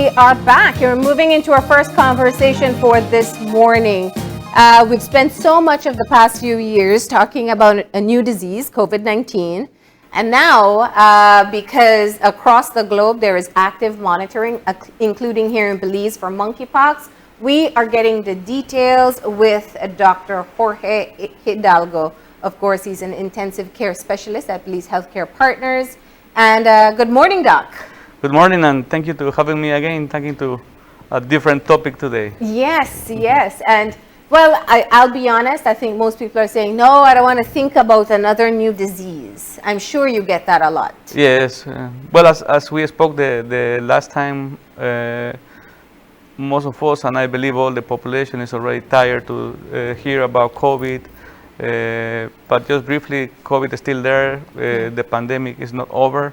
We are back. We're moving into our first conversation for this morning. We've spent so much of the past few years talking about a new disease, COVID-19. And now, because across the globe there is active monitoring, including here in Belize for monkeypox, we are getting the details with Dr. Jorge Hidalgo. Of course, he's an intensive care specialist at Belize Healthcare Partners. And good morning, Doc. Good morning, and thank you for having me again, talking to a different topic today. Yes, yes. And well, I'll be honest, I think most people are saying, no, I don't want to think about another new disease. I'm sure you get that a lot. Yes. Well, as we spoke the last time, most of us, and I believe all the population, is already tired to hear about COVID. But just briefly, COVID is still there. The pandemic is not over.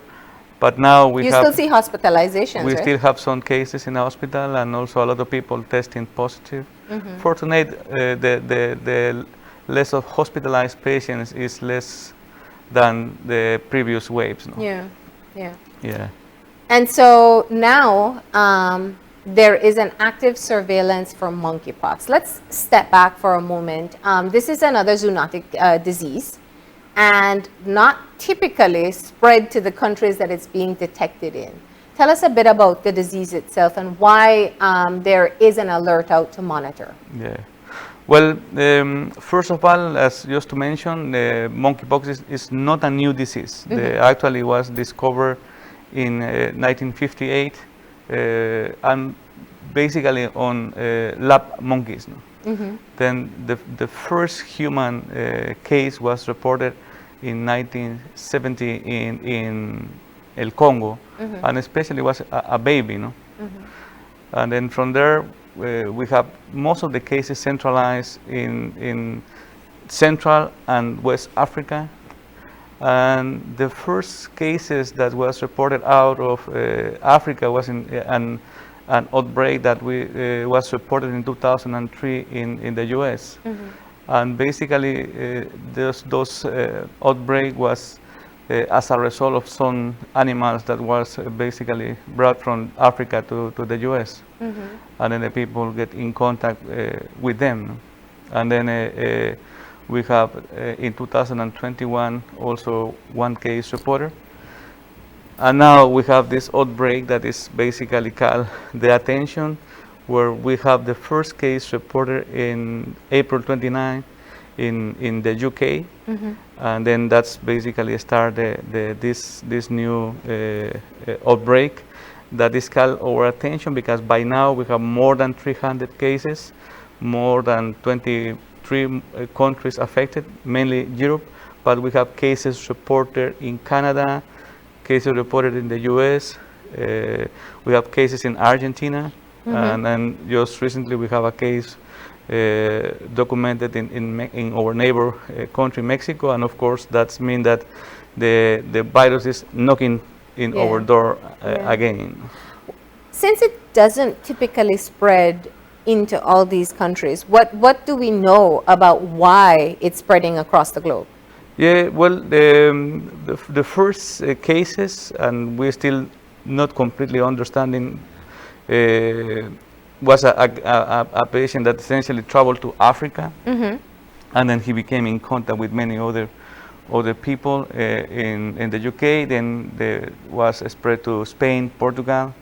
But now we still see hospitalizations, we right? still have some cases in the hospital, and also a lot of people testing positive. Fortunately, the less of hospitalized patients is less than the previous waves. No? Yeah. And so now there is an active surveillance for monkeypox. Let's step back for a moment. This is another zoonotic disease, and not typically spread to the countries that it's being detected in. Tell us a bit about the disease itself and why there is an alert out to monitor. Yeah. Well, first of all, as just to mention, monkeypox is not a new disease. Actually was discovered in 1958 and basically on lab monkeys. No? Then the first human case was reported in 1970 in El Congo, and especially was a baby. No? And then from there, we have most of the cases centralized in Central and West Africa. And the first cases that was reported out of Africa was in an outbreak that was reported in 2003 in the US. And basically those outbreak was as a result of some animals that was basically brought from Africa to the US. And then the people get in contact with them. And then we have in 2021 also one case reported. And now we have this outbreak that is basically called the attention, where we have the first case reported in April 29 in the UK. And then that's basically started this new outbreak that is called our attention, because by now we have more than 300 cases, more than 23 countries affected, mainly Europe, but we have cases reported in Canada, cases reported in the US, we have cases in Argentina, and then just recently we have a case documented in our neighbor country, Mexico, and of course that means that the virus is knocking in our door again. Since it doesn't typically spread into all these countries, what do we know about why it's spreading across the globe? Yeah, well, the first cases, and we're still not completely understanding, was a patient that essentially traveled to Africa, and then he became in contact with many other people in the UK. Then there was a spread to Spain, Portugal.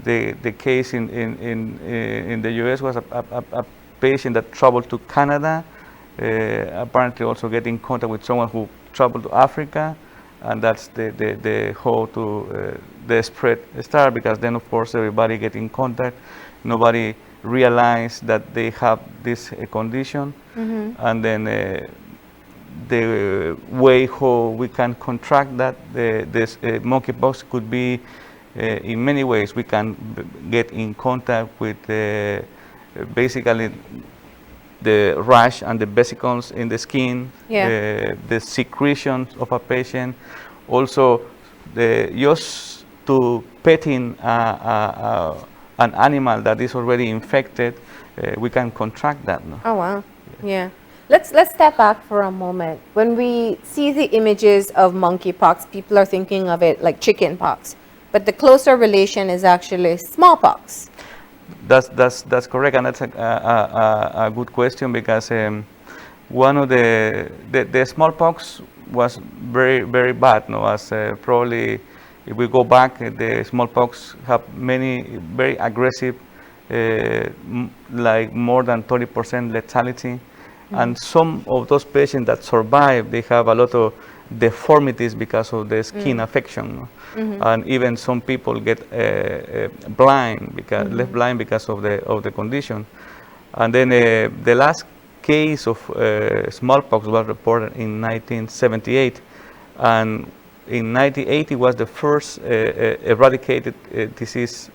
The case in the US was a patient that traveled to Canada, apparently also getting in contact with someone who traveled to Africa, and that's the how to the spread start, because then of course everybody get in contact. Nobody realized that they have this condition, and then the way how we can contract that this monkeypox could be in many ways. We can get in contact with basically the rash and the vesicles in the skin, the secretions of a patient, also just to petting an animal that is already infected, we can contract that. No? Oh wow, yeah. Let's step back for a moment. When we see the images of monkeypox, people are thinking of it like chicken pox. but the closer relation is actually smallpox. That's correct, and that's a good question because one of the smallpox was very bad. No, as probably if we go back, the smallpox have many very aggressive, like more than 30% lethality, and some of those patients that survive, they have a lot of deformities because of the skin affection, no? And even some people get blind because left blind because of the condition. And then the last case of smallpox was reported in 1978, and in 1980 was the first eradicated disease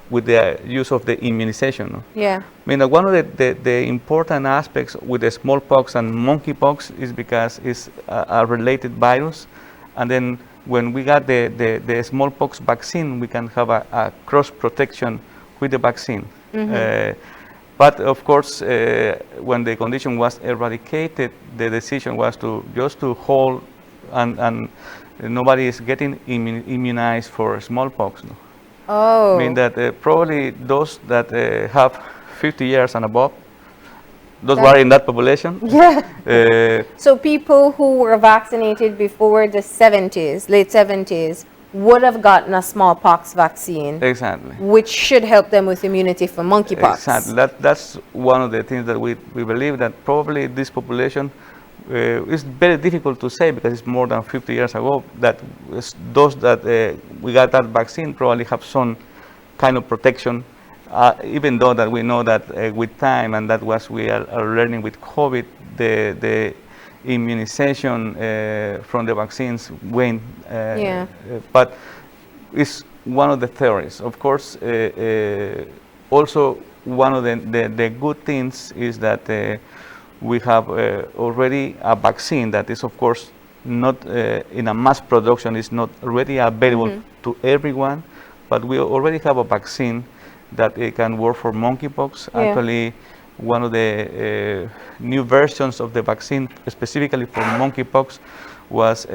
with the use of the immunization. No? Yeah. I mean, one of the important aspects with the smallpox and monkeypox is because it's a related virus, and then when we got the smallpox vaccine, we can have a cross protection with the vaccine. But of course, when the condition was eradicated, the decision was just to hold, and nobody is getting immunized for smallpox. No? Oh. I mean that probably those that have 50 years and above, those who are in that population. Yeah. So people who were vaccinated before the 70s, late 70s, would have gotten a smallpox vaccine, Exactly. which should help them with immunity for monkeypox. Exactly. That's one of the things that we believe, that probably this population is very difficult to say because it's more than 50 years ago, that those that we got that vaccine probably have some kind of protection, even though that we know that with time, and that was we are learning with COVID, the immunization from the vaccines waned. But it's one of the theories. Of course, also one of the good things is that we have already a vaccine that is, of course, not in a mass production, is not already available to everyone, but we already have a vaccine that it can work for monkeypox. Actually, one of the new versions of the vaccine specifically for monkeypox was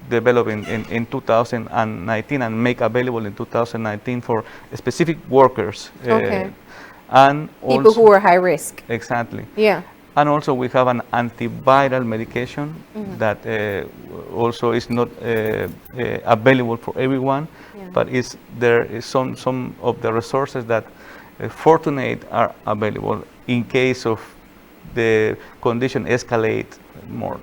developed in 2019 and make available in 2019 for specific workers. And people who are high risk. Exactly. Yeah. And also we have an antiviral medication that also is not available for everyone, but there is some of the resources that fortunate are available in case of the condition escalate more.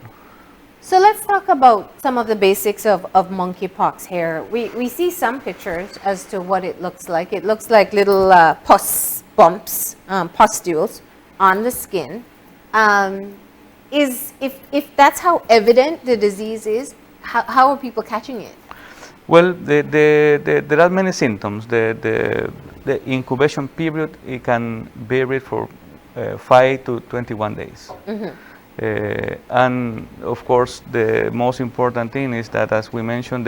So let's talk about some of the basics of monkeypox here. We see some pictures as to what it looks like. It looks like little pus bumps, pustules on the skin. If that's how evident the disease is, how are people catching it? Well, there are many symptoms. The incubation period, it can vary for 5 to 21 days. And of course, the most important thing is that, as we mentioned,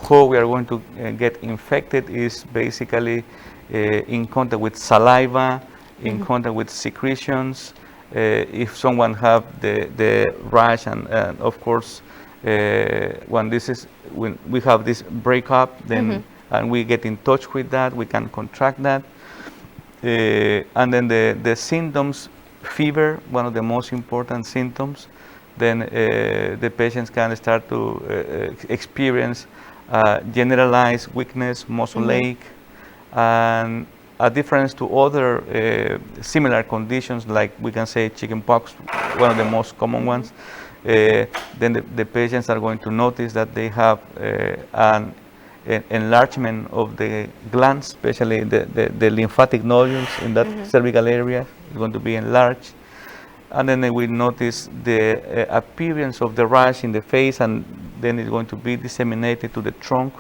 how we are going to get infected is basically in contact with saliva, in contact with secretions. If someone have the rash, and of course, when we have this breakup, then and we get in touch with that, we can contract that. And then the symptoms, fever, one of the most important symptoms. Then the patients can start to experience generalized weakness, muscle ache, and a difference to other similar conditions, like we can say chickenpox, one of the most common ones. Then the patients are going to notice that they have an enlargement of the glands, especially the lymphatic nodules in that cervical area is going to be enlarged. And then they will notice the appearance of the rash in the face, and then it's going to be disseminated to the trunk.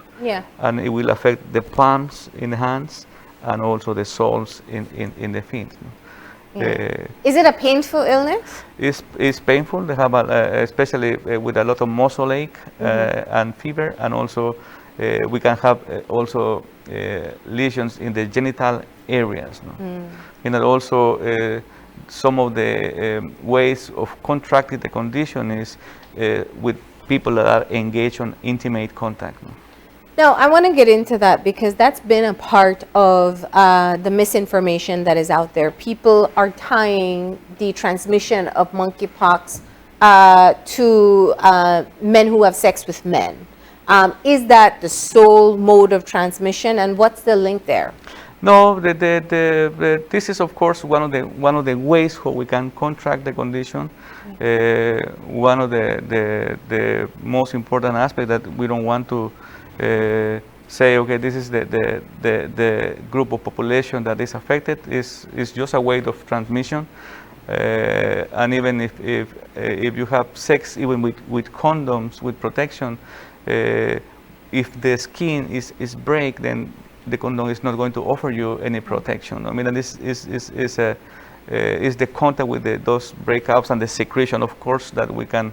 And it will affect the palms in the hands and also the soles in the feet. Is it a painful illness? It's painful. They have, especially with a lot of muscle ache and fever, and also we can have also lesions in the genital areas. And also some of the ways of contracting the condition is with people that are engaged on intimate contact. No? Now, I want to get into that because that's been a part of the misinformation that is out there. People are tying the transmission of monkeypox to men who have sex with men. Is that the sole mode of transmission, and what's the link there? No, this is of course one of the ways how we can contract the condition. One of the most important aspects that we don't want to say, okay, this is the group of population that is affected, is just a way of transmission. And even if you have sex, even with condoms, with protection, if the skin is break, then the condom is not going to offer you any protection. I mean, and this is the contact with those breakouts and the secretion, of course, that we can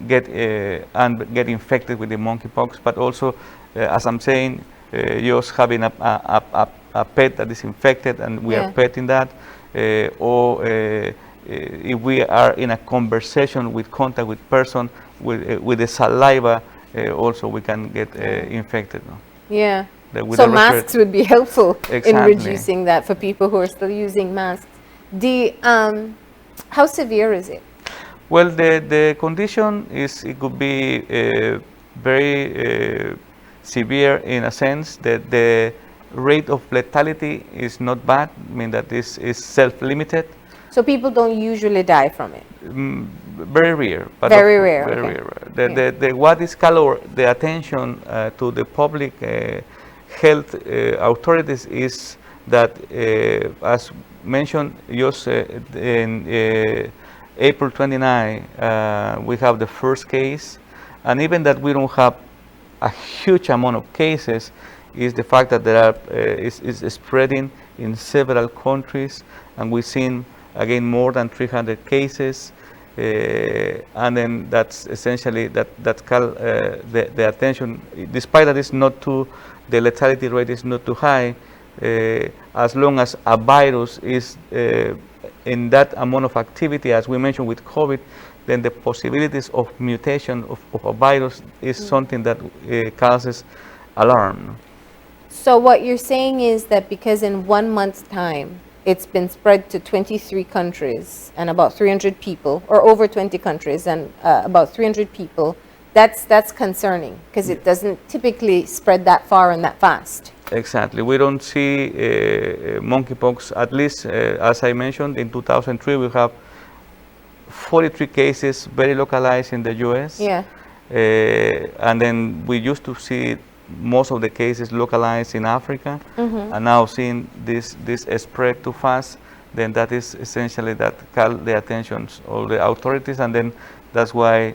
get infected with the monkeypox. But also, as I'm saying, just having a pet that is infected and we are petting that, or if we are in a conversation with contact with person with the saliva, also we can get infected. No? Yeah. So masks would be helpful in reducing that for people who are still using masks. How severe is it? Well, the condition it could be very severe in a sense that the rate of lethality is not bad. I mean that this is self-limited. So people don't usually die from it? Very rare. But very rare. Very rare. What is called the attention to the public health authorities is that, as mentioned, just in April 29, we have the first case, and even that we don't have a huge amount of cases, is the fact that there are is spreading in several countries, and we've seen again more than 300 cases, and then that's essentially that called the attention. Despite that it's not too, the lethality rate is not too high, as long as a virus is in that amount of activity, as we mentioned with COVID, then the possibilities of mutation of a virus is something that causes alarm. So what you're saying is that because in 1 month's time, it's been spread to 23 countries and about 300 people, or over 20 countries and about 300 people, that's concerning because it doesn't typically spread that far and that fast. Exactly. We don't see monkeypox, at least as I mentioned, in 2003 we have 43 cases very localized in the US. Yeah. And then we used to see most of the cases localized in Africa, and now seeing this spread too fast, then that is essentially that called the attention of the authorities, and then that's why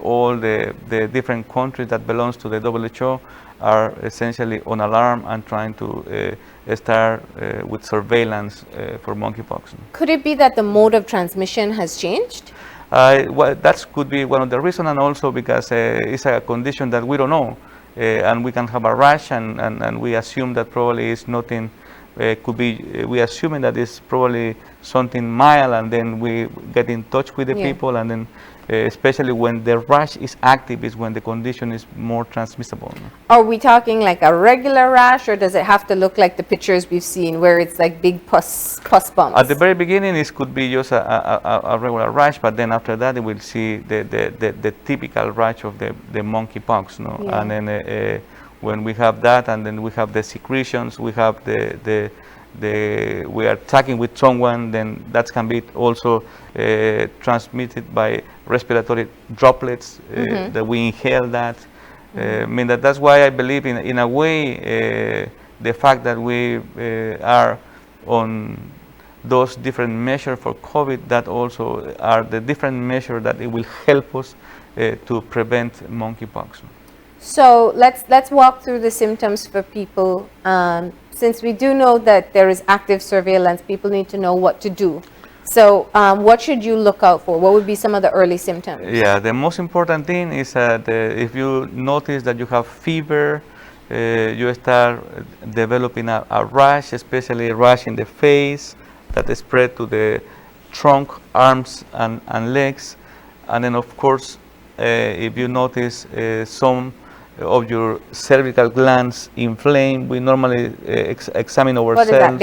all the different countries that belongs to the WHO are essentially on alarm and trying to start with surveillance for monkeypox. Could it be that the mode of transmission has changed? Well, that could be one of the reasons, and also because it's a condition that we don't know. And we can have a rash, and we assume that probably is nothing, could be, we assuming that it's probably something mild, and then we get in touch with the people, and then especially when the rash is active is when the condition is more transmissible. Are we talking like a regular rash, or does it have to look like the pictures we've seen where it's like big pus bumps? At the very beginning it could be just a regular rash, but then after that we will see the typical rash of the monkeypox. No? Yeah. And then when we have that, and then we have the secretions, we have we are talking with someone, then that can be also transmitted by respiratory droplets that we inhale that. I mean that's why I believe in a way the fact that we are on those different measures for COVID, that also are the different measures that it will help us to prevent monkeypox. So let's walk through the symptoms for people. Since we do know that there is active surveillance, people need to know what to do. So what should you look out for? What would be some of the early symptoms? Yeah, the most important thing is that if you notice that you have fever, you start developing a rash, especially a rash in the face that is spread to the trunk, arms, and legs. And then, of course, if you notice some of your cervical glands inflamed, we normally examine What ourselves. is that,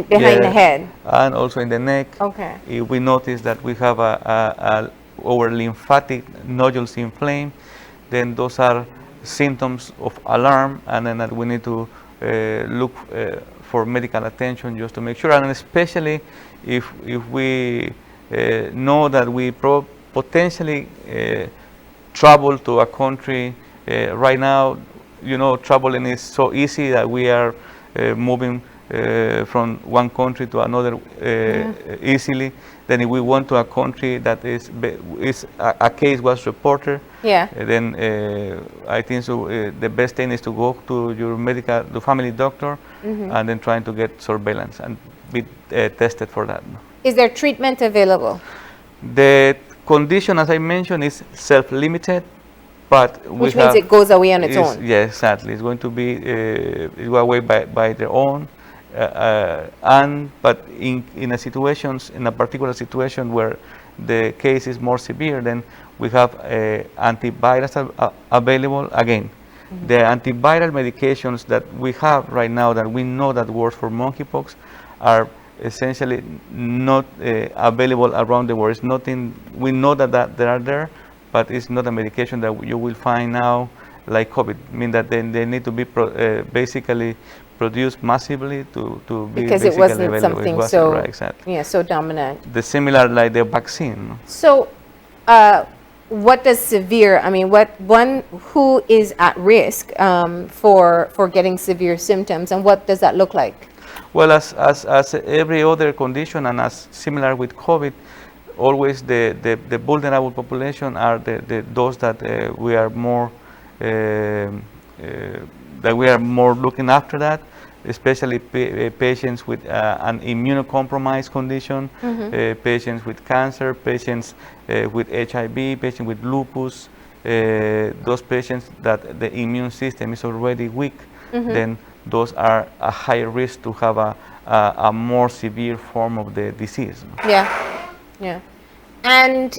behind the head? And also in the neck. Okay. If we notice that we have our lymphatic nodules inflamed, then those are symptoms of alarm, and then that we need to look for medical attention just to make sure, and especially if we know that we potentially travel to a country. Right now, traveling is so easy that we are moving from one country to another easily. Then if we went to a country that is a case was reported, then I think so. The best thing is to go to your the family doctor, and then trying to get surveillance and be tested for that. Is there treatment available? The condition, as I mentioned, is self-limited. But which means it goes away on its own. Yes, exactly. It's going to be it go away by their own. But in a particular situation where the case is more severe, then we have antivirals available. Again, the antiviral medications that we have right now that we know that works for monkeypox are essentially not available around the world. It's nothing. We know that they are there, but it's not a medication that you will find now like COVID. I mean that they need to be basically produced massively to be because basically it wasn't available. something It wasn't, so right, exactly. so dominant. The similar like the vaccine. So, what does severe? I mean, who is at risk for getting severe symptoms, and what does that look like? Well, as every other condition, and as similar with COVID, always the vulnerable population are those that we are more looking after that, especially patients with an immunocompromised condition, patients with cancer, patients with HIV, patients with lupus, those patients that the immune system is already weak, then those are a higher risk to have a more severe form of the disease. Yeah. And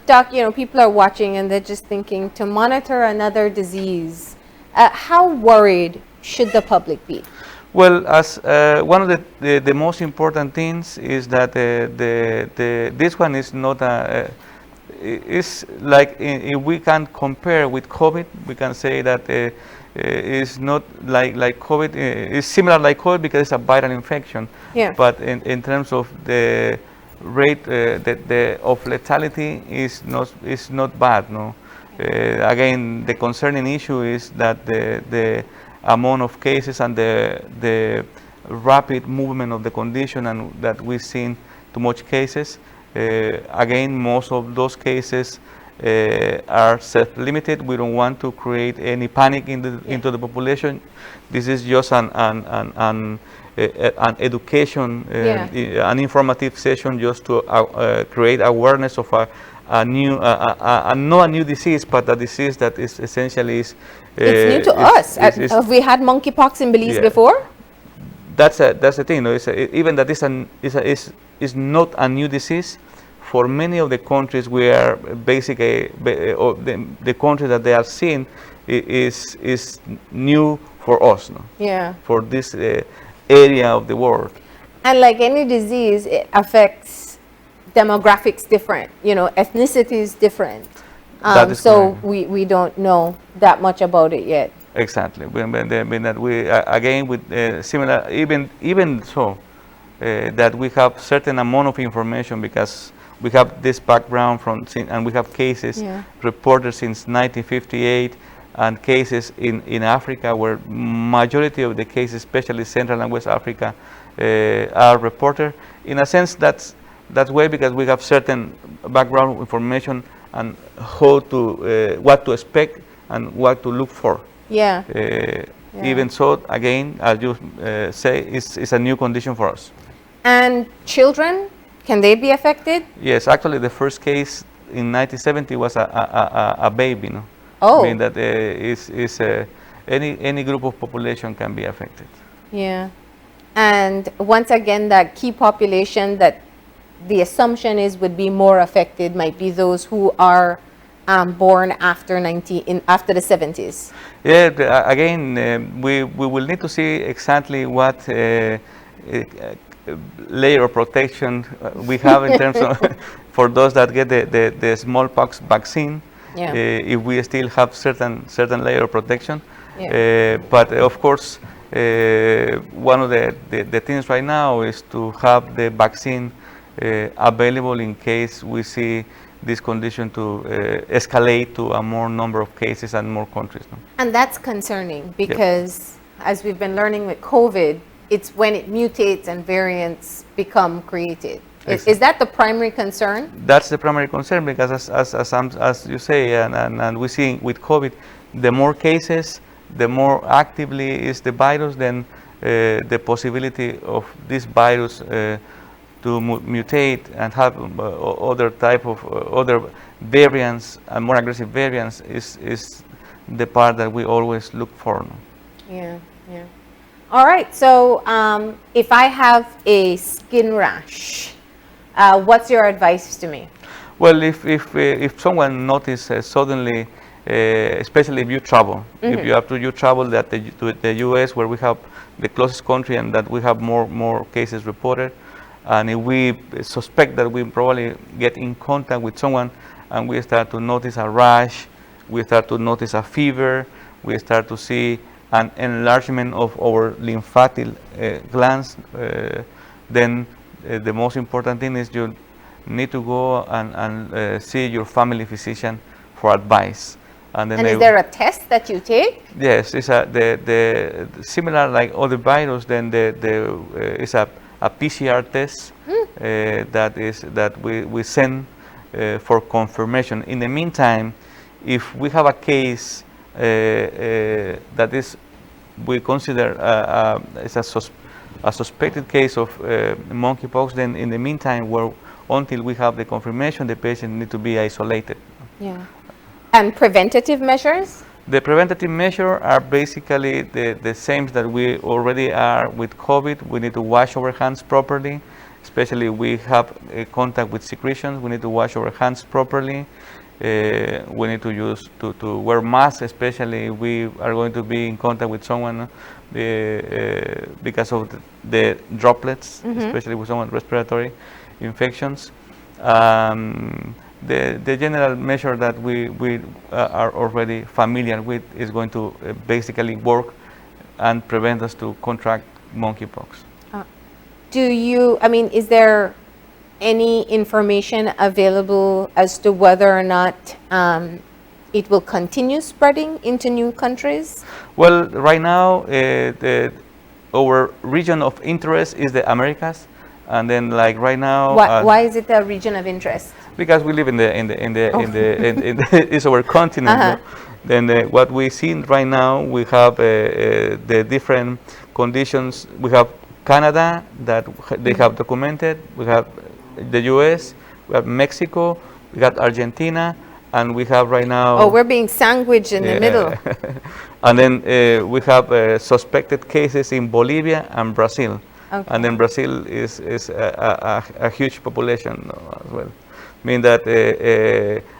Doc, people are watching and they're just thinking, to monitor another disease, how worried should the public be? Well, as one of the most important things is that this one is not it's like if we can compare with COVID, we can say that it's not like COVID. It's similar like COVID because it's a viral infection. Yeah. But in terms of the rate of lethality is not bad. No. Again, the concerning issue is that the amount of cases and the rapid movement of the condition, and that we've seen too much cases. Again, most of those cases are self-limited. We don't want to create any panic into the population. This is just an education, an informative session, just to create awareness of not a new disease, but a disease that is essentially is. It's new to us. Have we had monkeypox in Belize before? That's the thing. Even that is not a new disease. For many of the countries, we are basically the country that they are seeing is new for us. No? Yeah. For this area of the world. And like any disease, it affects demographics different. Ethnicity is different. So we don't know that much about it yet. Exactly. That we again with similar, even so, that we have certain amount of information because we have this background and we have cases reported since 1958, and cases in Africa where majority of the cases, especially Central and West Africa, are reported. In a sense, that's way because we have certain background information and what to expect and what to look for. Yeah. Even so, again, as you say, it's a new condition for us. And children, can they be affected? Yes, actually, the first case in 1970 was a baby. No? Oh. I mean that any group of population can be affected. Yeah. And once again, that key population that the assumption is would be more affected might be those who are born after after the 70s? Yeah, again, we will need to see exactly what layer of protection we have in terms of for those that get the smallpox vaccine. Yeah. If we still have certain layer of protection. Yeah. But of course, one of the things right now is to have the vaccine available in case we see this condition to escalate to a more number of cases and more countries. No? And that's concerning because, as we've been learning with COVID, it's when it mutates and variants become created. Is that the primary concern? That's the primary concern because, as you say, and we see with COVID, the more cases, the more actively is the virus, then the possibility of this virus to mutate and have other type of other variants and more aggressive variants is the part that we always look for. No? Yeah, yeah. All right, so if I have a skin rash, what's your advice to me? Well, if someone notices suddenly, especially if you travel, if you have to travel to the U.S. where we have the closest country and that we have more cases reported, and if we suspect that we probably get in contact with someone and we start to notice a rash, we start to notice a fever, we start to see an enlargement of our lymphatic glands, then the most important thing is you need to go and see your family physician for advice. And is there a test that you take? Yes, it's the similar like other virus. Then it's a PCR test that we send for confirmation. In the meantime, if we have a case that is we consider it's a suspected case of monkeypox, then in the meantime, until we have the confirmation, the patient need to be isolated. Yeah. And preventative measures? The preventative measures are basically the same that we already are with COVID. We need to wash our hands properly, especially we have contact with secretions. We need to wash our hands properly. We need to wear masks, especially if we are going to be in contact with someone because of the droplets, especially with someone respiratory infections. The general measure that we are already familiar with is going to basically work and prevent us to contract monkeypox. Is there any information available as to whether or not it will continue spreading into new countries? Well, right now, our region of interest is the Americas. And then, like right now, why is it a region of interest? Because we live in it's our continent. No? Then what we see right now, we have the different conditions. We have Canada that they have documented. We have the U.S. We have Mexico. We got Argentina, and we have right now. Oh, we're being sandwiched in the middle. And then we have suspected cases in Bolivia and Brazil. Okay. And then Brazil is a huge population as well. Mean that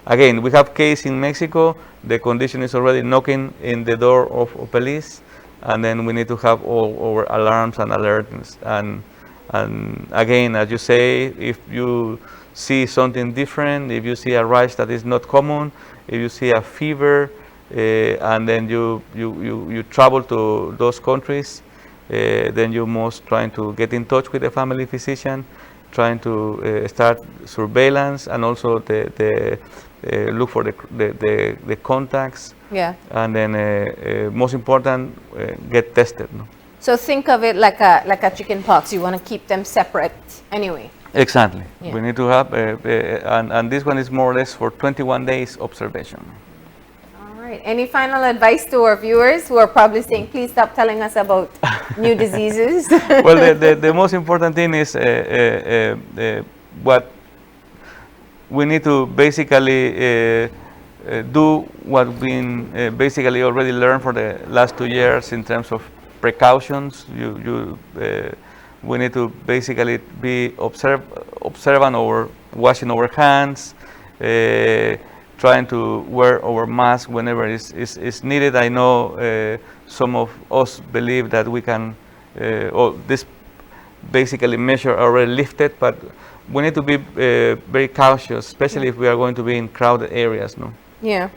again we have case in Mexico. The condition is already knocking in the door of Belize, and then we need to have all our alarms and alerts. And again, as you say, if you see something different, if you see a rash that is not common, if you see a fever, and then you travel to those countries. Then you must trying to get in touch with the family physician, trying to start surveillance, and also look for the contacts. Yeah. And then most important, get tested. No? So think of it like a chicken pox. You want to keep them separate anyway. Exactly. Yeah. We need to have, and this one is more or less for 21 days observation. Any final advice to our viewers who are probably saying, please stop telling us about new diseases? Well, the most important thing is what we need to basically do what we basically already learned for the last 2 years in terms of precautions. We need to basically be observant over washing our hands, trying to wear our mask whenever is needed. I know some of us believe that we can, or this basically measure already lifted, but we need to be very cautious, especially if we are going to be in crowded areas. No. Yeah.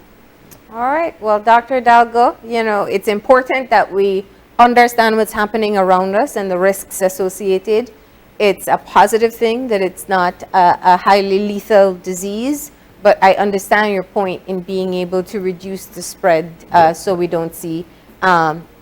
All right. Well, Dr. Hidalgo, it's important that we understand what's happening around us and the risks associated. It's a positive thing that it's not a highly lethal disease, but I understand your point in being able to reduce the spread so we don't see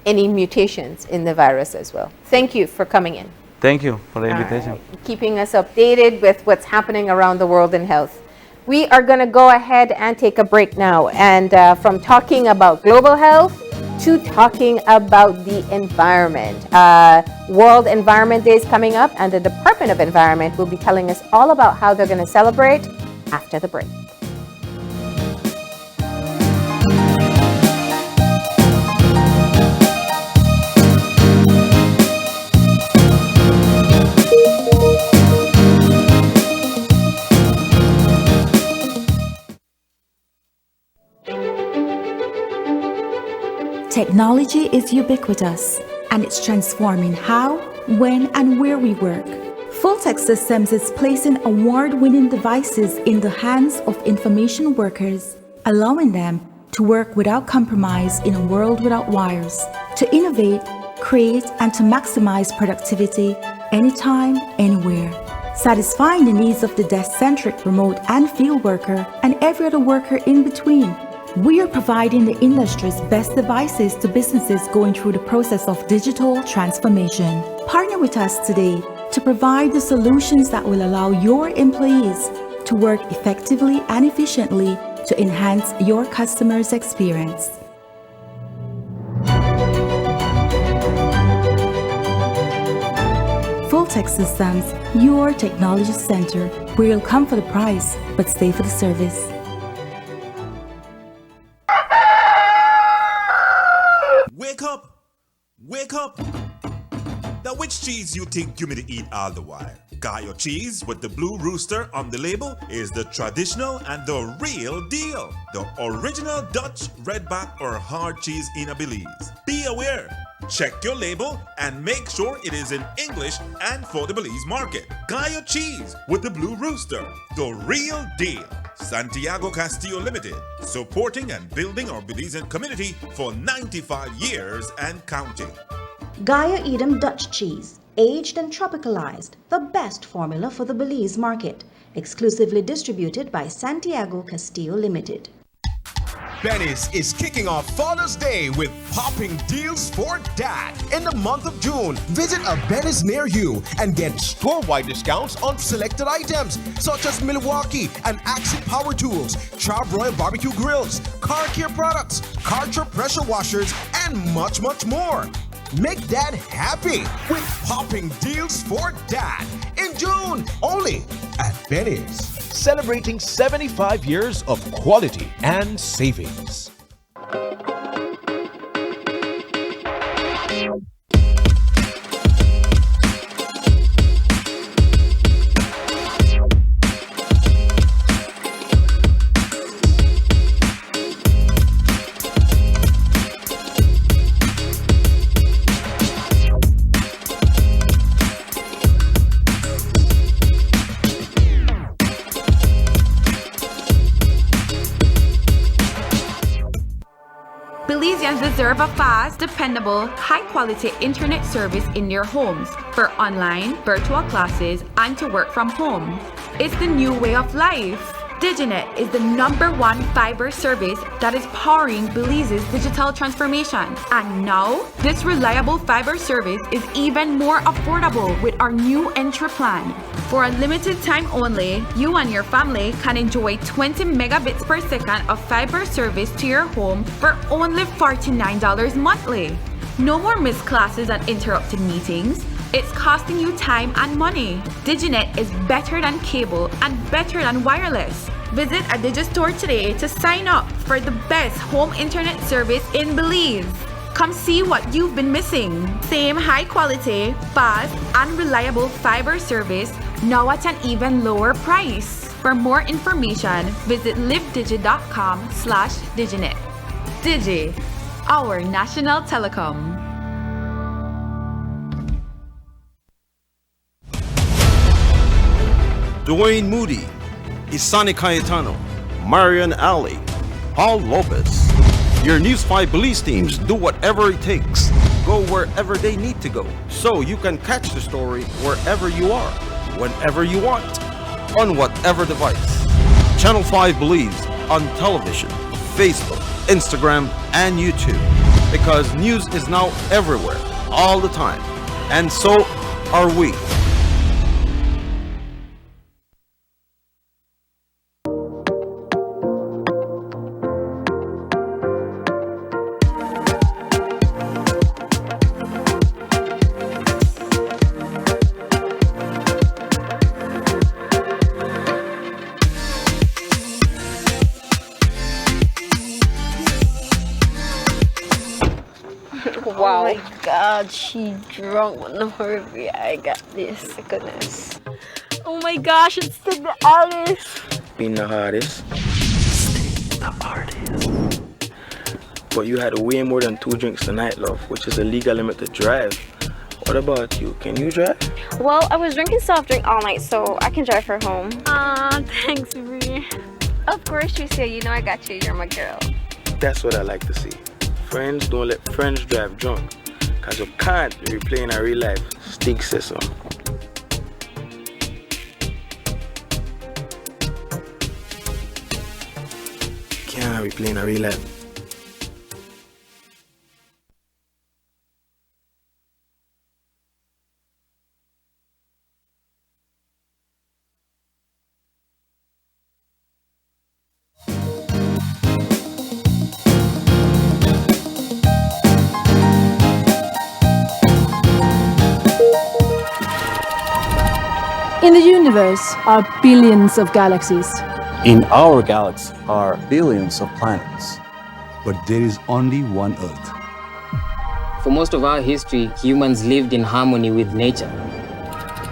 any mutations in the virus as well. Thank you for coming in. Thank you for the invitation. Keeping us updated with what's happening around the world in health. We are going to go ahead and take a break now. And from talking about global health to talking about the environment. World Environment Day is coming up, and the Department of Environment will be telling us all about how they're going to celebrate after the break. Technology is ubiquitous, and it's transforming how, when, and where we work. Fulltech Systems is placing award-winning devices in the hands of information workers, allowing them to work without compromise in a world without wires, to innovate, create, and to maximize productivity anytime, anywhere, satisfying the needs of the desk-centric remote and field worker and every other worker in between. We are providing the industry's best devices to businesses going through the process of digital transformation. Partner with us today to provide the solutions that will allow your employees to work effectively and efficiently to enhance your customers' experience. Fulltech Systems, your technology center, where you'll come for the price, but stay for the service. Wake up! Wake up! Now which cheese you think you may eat all the while? Gallo cheese with the blue rooster on the label is the traditional and the real deal. The original Dutch, redback or hard cheese in a Belize. Be aware! Check your label and make sure it is in English and for the Belize market. Gallo cheese with the blue rooster. The real deal. Santiago Castillo Limited, supporting and building our Belizean community for 95 years and counting. Gallo Edam Dutch cheese, aged and tropicalized, the best formula for the Belize market, exclusively distributed by Santiago Castillo Limited. Belize is kicking off Father's Day with popping deals for dad. In the month of June, visit a Belize near you and get store-wide discounts on selected items such as Milwaukee and Axie Power Tools, Charbroil Barbecue Grills, car care products, Karcher pressure washers, and much, much more. Make dad happy with popping deals for dad in June, only at Belize. Celebrating 75 years of quality and savings. Belizeans deserve a fast, dependable, high-quality internet service in their homes for online, virtual classes, and to work from home. It's the new way of life. Diginet is the #1 fiber service that is powering Belize's digital transformation. And now, this reliable fiber service is even more affordable with our new entry plan. For a limited time only, you and your family can enjoy 20 megabits per second of fiber service to your home for only $49 monthly. No more missed classes and interrupted meetings. It's costing you time and money. Diginet is better than cable and better than wireless. Visit a Digistore today to sign up for the best home internet service in Belize. Come see what you've been missing. Same high quality, fast, and reliable fiber service, now at an even lower price. For more information, visit livedigi.com/diginet. Digi, our national telecom. Dwayne Moody, Isani Cayetano, Marian Ali, Paul Lopez. Your News 5 Belize teams do whatever it takes, go wherever they need to go, so you can catch the story wherever you are, whenever you want, on whatever device. Channel 5 Belize on television, Facebook, Instagram, and YouTube. Because news is now everywhere, all the time. And so are we. Wow. Oh my god, she drunk. What the hurry. I got this. Goodness. Oh my gosh, it's the artist. Being the hardest. The artist. But you had way more than 2 drinks tonight, love, which is a legal limit to drive. What about you? Can you drive? Well, I was drinking soft drink all night, so I can drive her home. Thanks, Bree. Of course, Tricia. You know I got you. You're my girl. That's what I like to see. Friends don't let friends drive drunk, cause you can't replay in a real life. Stig says so. Can't replay in a real life. In the universe are billions of galaxies. In our galaxy are billions of planets. But there is only one Earth. For most of our history, humans lived in harmony with nature.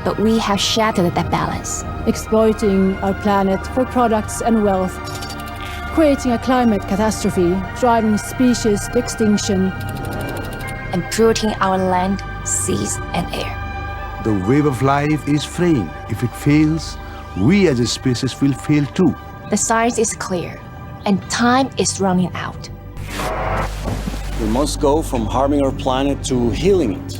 But we have shattered that balance. Exploiting our planet for products and wealth. Creating a climate catastrophe, driving species to extinction. And polluting our land, seas, and air. The wave of life is fraying. If it fails, we as a species will fail too. The science is clear, and time is running out. We must go from harming our planet to healing it.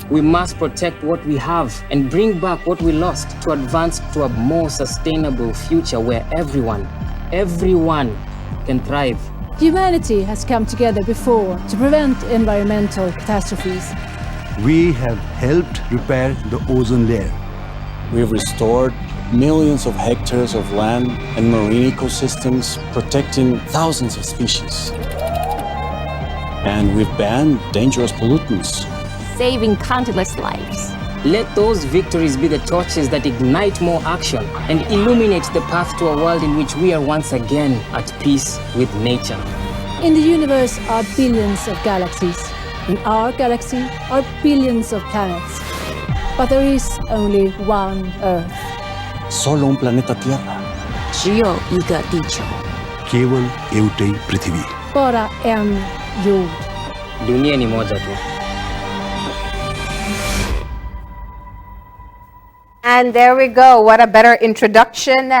We must protect what we have and bring back what we lost to advance to a more sustainable future where everyone can thrive. Humanity has come together before to prevent environmental catastrophes. We have helped repair the ozone layer. We have restored millions of hectares of land and marine ecosystems, protecting thousands of species. And we've banned dangerous pollutants, saving countless lives. Let those victories be the torches that ignite more action and illuminate the path to a world in which we are once again at peace with nature. In the universe are billions of galaxies. In our galaxy are billions of planets. But there is only one Earth. Solo un planeta Tierra. 只有一个地球. केवल एउटै पृथ्वी. Bara en jord. Dunia ni moja tu. And there we go. What a better introduction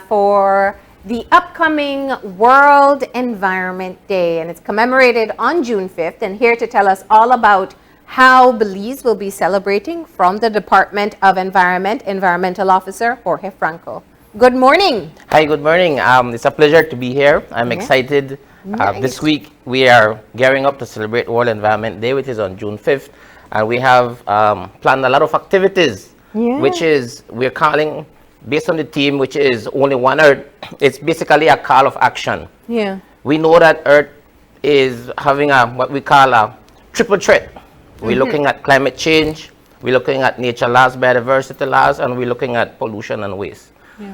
for the upcoming World Environment Day. And it's commemorated on June 5th. And here to tell us all about how Belize will be celebrating from the Department of Environment, Environmental Officer Jorge Franco. Good morning. Hi, good morning. It's a pleasure to be here. I'm excited. Nice. This week we are gearing up to celebrate World Environment Day, which is on June 5th. And we have planned a lot of activities, which is, we're calling, based on the theme, which is Only One Earth. It's basically a call of action. Yeah. We know that Earth is having what we call a triple threat. We're looking at climate change, we're looking at nature loss, biodiversity loss, and we're looking at pollution and waste.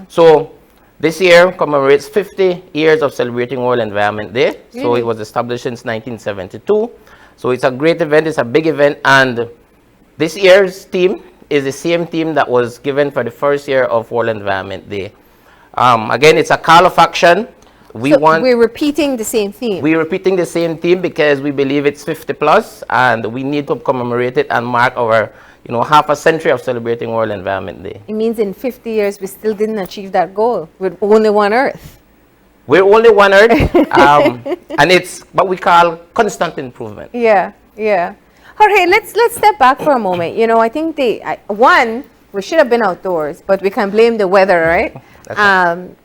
So this year commemorates 50 years of celebrating World Environment Day. So it was established since 1972. So it's a great event, it's a big event, and this year's theme is the same theme that was given for the first year of World Environment Day. Again, it's a call of action. We're repeating the same theme. We're repeating the same theme because we believe it's 50 plus, and we need to commemorate it and mark our, half a century of celebrating World Environment Day. It means in 50 years we still didn't achieve that goal with only one Earth. We're only one Earth, and it's what we call constant improvement. Yeah, yeah. Jorge, let's step back for a moment. I think we should have been outdoors, but we can blame the weather, right?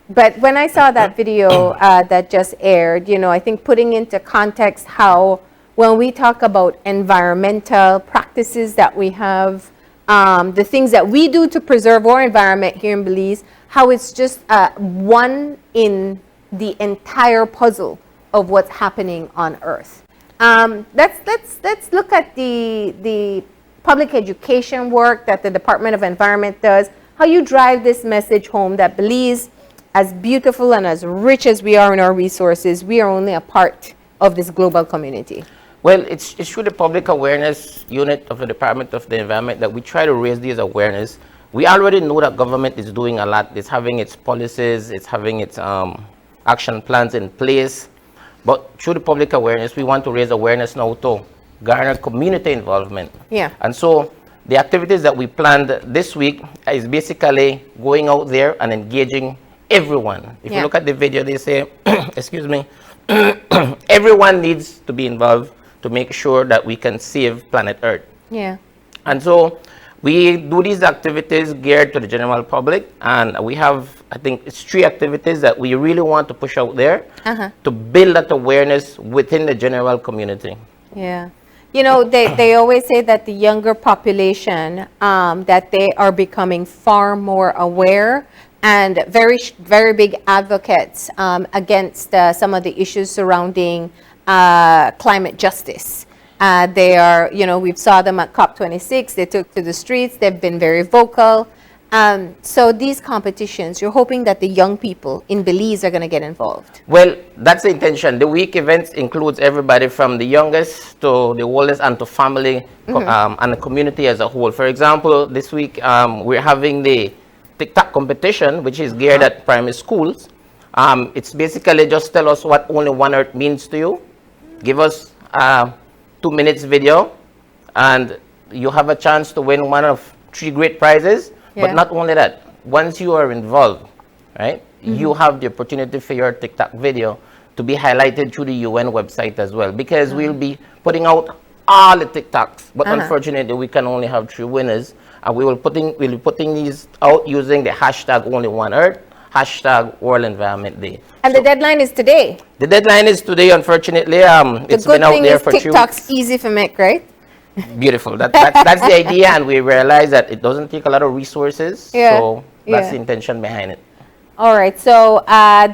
But when I saw that video that just aired, I think putting into context how when we talk about environmental practices that we have, the things that we do to preserve our environment here in Belize, how it's just one in the entire puzzle of what's happening on Earth. Let's look at the public education work that the Department of Environment does, how you drive this message home that Belize, as beautiful and as rich as we are in our resources, we are only a part of this global community. Well, it's through the public awareness unit of the Department of the Environment that we try to raise these awareness. We already know that government is doing a lot. It's having its policies, it's having its action plans in place. But through the public awareness, we want to raise awareness now to garner community involvement. Yeah. And so the activities that we planned this week is basically going out there and engaging everyone. If you look at the video, they say, excuse me, everyone needs to be involved to make sure that we can save planet Earth. Yeah. And so we do these activities geared to the general public, and we have, I think, it's 3 activities that we really want to push out there to build that awareness within the general community. Yeah. They always say that the younger population, that they are becoming far more aware and very, very big advocates against some of the issues surrounding climate justice. They are, we saw them at COP26, they took to the streets, they've been very vocal. So these competitions, you're hoping that the young people in Belize are going to get involved? Well, that's the intention. The week events includes everybody from the youngest to the oldest and to family and the community as a whole. For example, this week we're having the TikTok competition, which is geared at primary schools. It's basically just tell us what only one Earth means to you. Give us 2 minutes video, and you have a chance to win one of 3 great prizes. But not only that, once you are involved, right, you have the opportunity for your TikTok video to be highlighted through the UN website as well, because we'll be putting out all the TikToks, but unfortunately we can only have 3 winners, and we'll be putting these out using the hashtag #OnlyOneEarth, hashtag World Environment Day. And the deadline is today. The deadline is today, unfortunately. It's been out there for 3 weeks. The good thing is TikTok's easy for make, right? Beautiful. That's the idea, and we realize that it doesn't take a lot of resources. So that's the intention behind it. All right. So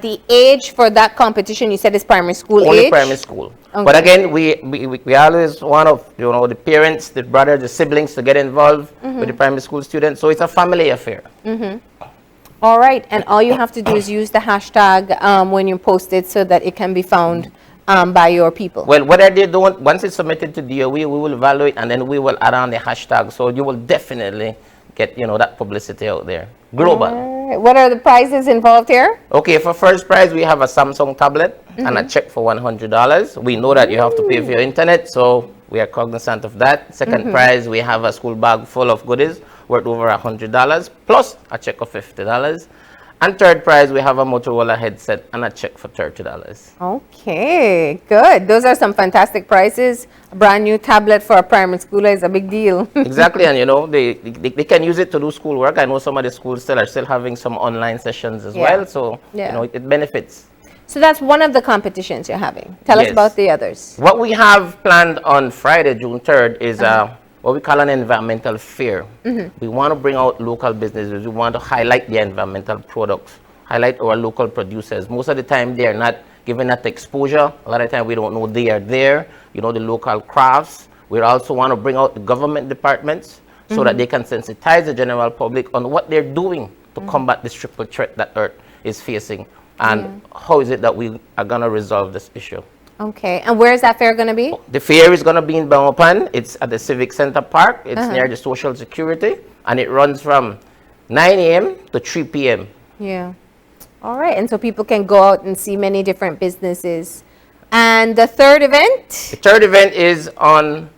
the age for that competition, you said, is primary school age? Only primary school. Okay. But again, we always want the parents, the brothers, the siblings to get involved with the primary school students. So it's a family affair. All right. And all you have to do is use the hashtag when you post it so that it can be found by your people. Well, whether they don't, once it's submitted to DOE, we will evaluate, and then we will add on the hashtag. So you will definitely get, that publicity out there. Global. What are the prizes involved here? Okay, for first prize, we have a Samsung tablet and a check for $100. We know that you have to pay for your internet, so we are cognizant of that. Second prize, we have a school bag full of goodies worth over $100, plus a check of $50. And third prize, we have a Motorola headset and a check for $30. Okay, good. Those are some fantastic prizes. A brand new tablet for a primary schooler is a big deal. Exactly, and they can use it to do schoolwork. I know some of the schools are still having some online sessions as well, so it benefits. So that's one of the competitions you're having. Tell us about the others. What we have planned on Friday, June 3rd, is what we call an environmental fair. We want to bring out local businesses. We want to highlight the environmental products, highlight our local producers. Most of the time, they are not given that exposure. A lot of the time, we don't know they are there. The local crafts. We also want to bring out the government departments so that they can sensitize the general public on what they're doing to combat this triple threat that Earth is facing, and how is it that we are going to resolve this issue. Okay, and where is that fair going to be? The fair is going to be in Bangopan. It's at the Civic Center Park. It's near the Social Security, and it runs from 9 a.m. to 3 p.m. Yeah. All right, and so people can go out and see many different businesses. And the third event? The third event is on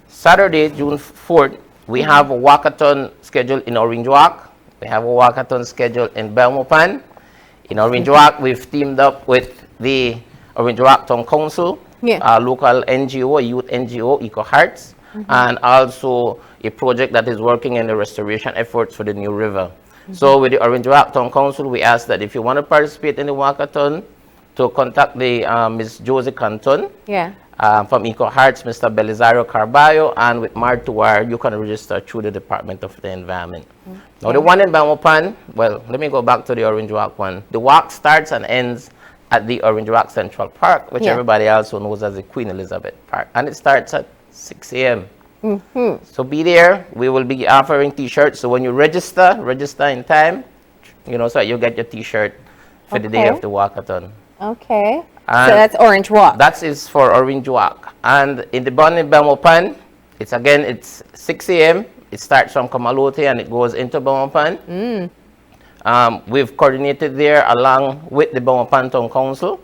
Saturday, June 4th. We have a walkathon scheduled in Orange Walk. We have a walkathon scheduled in Belmopan. In Orange Walk, we've teamed up with the Orange Walk Town Council, local NGO, youth NGO, Eco Hearts, and also a project that is working in the restoration efforts for the New River. So with the Orange Walk Town Council, we ask that if you want to participate in the walkathon, to contact the Ms. Josie Canton. From Eco Hearts, Mr. Belizario Carballo, and with Martuar, you can register through the Department of the Environment. Now, the one in Belmopan, well, let me go back to the Orange Walk one. The walk starts and ends at the Orange Walk Central Park, which everybody also knows as the Queen Elizabeth Park, and it starts at 6 a.m. So be there. We will be offering T-shirts. So when you register in time, you know, so you get your T-shirt for the day of the walkathon. Okay. And so that's Orange Walk. That is for Orange Walk. And in the Bonnie Belmopan, it's 6 a.m. It starts from Kamalote and it goes into Belmopan. We've coordinated there along with the Belmopan Town Council.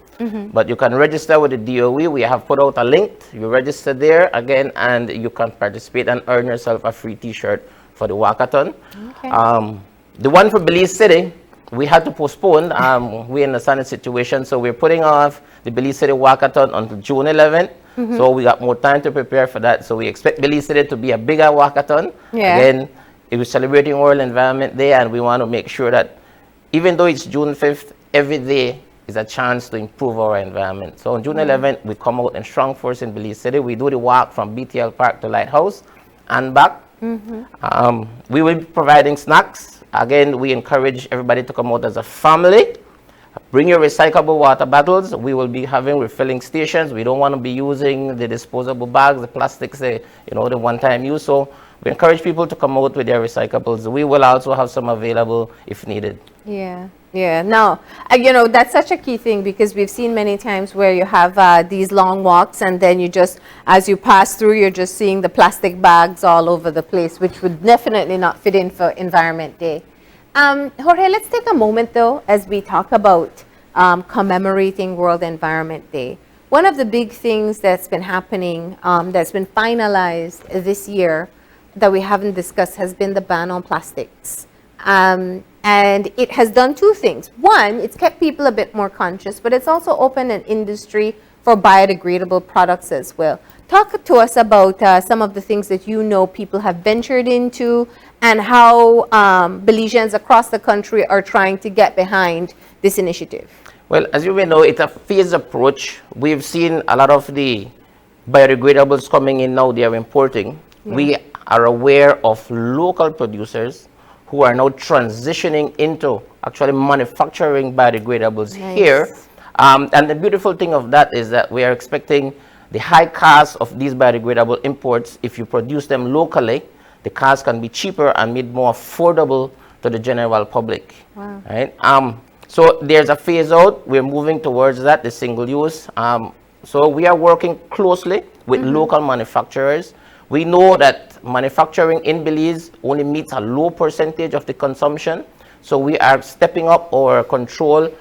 But you can register with the DOE. We have put out a link. You register there again, and you can participate and earn yourself a free T-shirt for the walkathon. The one for Belize City, we had to postpone. We're in a sunny situation, so we're putting off the Belize City Walkathon until June 11th. So we got more time to prepare for that. So we expect Belize City to be a bigger walkathon. Again, it was celebrating World Environment Day, and we want to make sure that even though it's June 5th, every day is a chance to improve our environment. So on June 11th, we come out in strong force in Belize City. We do the walk from BTL Park to Lighthouse and back. We will be providing snacks. Again, we encourage everybody to come out as a family. Bring your recyclable water bottles. We will be having refilling stations. We don't want to be using the disposable bags, the plastics, the one-time use. So we encourage people to come out with their recyclables. We will also have some available if needed. Yeah. Now, that's such a key thing, because we've seen many times where you have these long walks, and then you just, as you pass through, you're just seeing the plastic bags all over the place, which would definitely not fit in for Environment Day. Jorge, let's take a moment, though, as we talk about commemorating World Environment Day. One of the big things that's been happening, that's been finalized this year that we haven't discussed, has been the ban on plastics. And it has done two things. One, it's kept people a bit more conscious, but it's also opened an industry for biodegradable products as well. Talk to us about some of the things that people have ventured into, and how Belizeans across the country are trying to get behind this initiative. Well, as you may know, it's a phased approach. We've seen a lot of the biodegradables coming in now. They are importing. We are aware of local producers who are now transitioning into actually manufacturing biodegradables here. And the beautiful thing of that is that we are expecting the high cost of these biodegradable imports. If you produce them locally, the cost can be cheaper and made more affordable to the general public. Right? So there's a phase out. We're moving towards that, the single use. So we are working closely with local manufacturers. We know that manufacturing in Belize only meets a low percentage of the consumption. So we are stepping up our control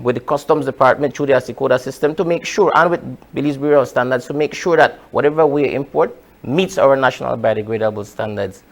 with the Customs Department through the ASICODA system to make sure, and with Belize Bureau of Standards, to make sure that whatever we import meets our national biodegradable standards.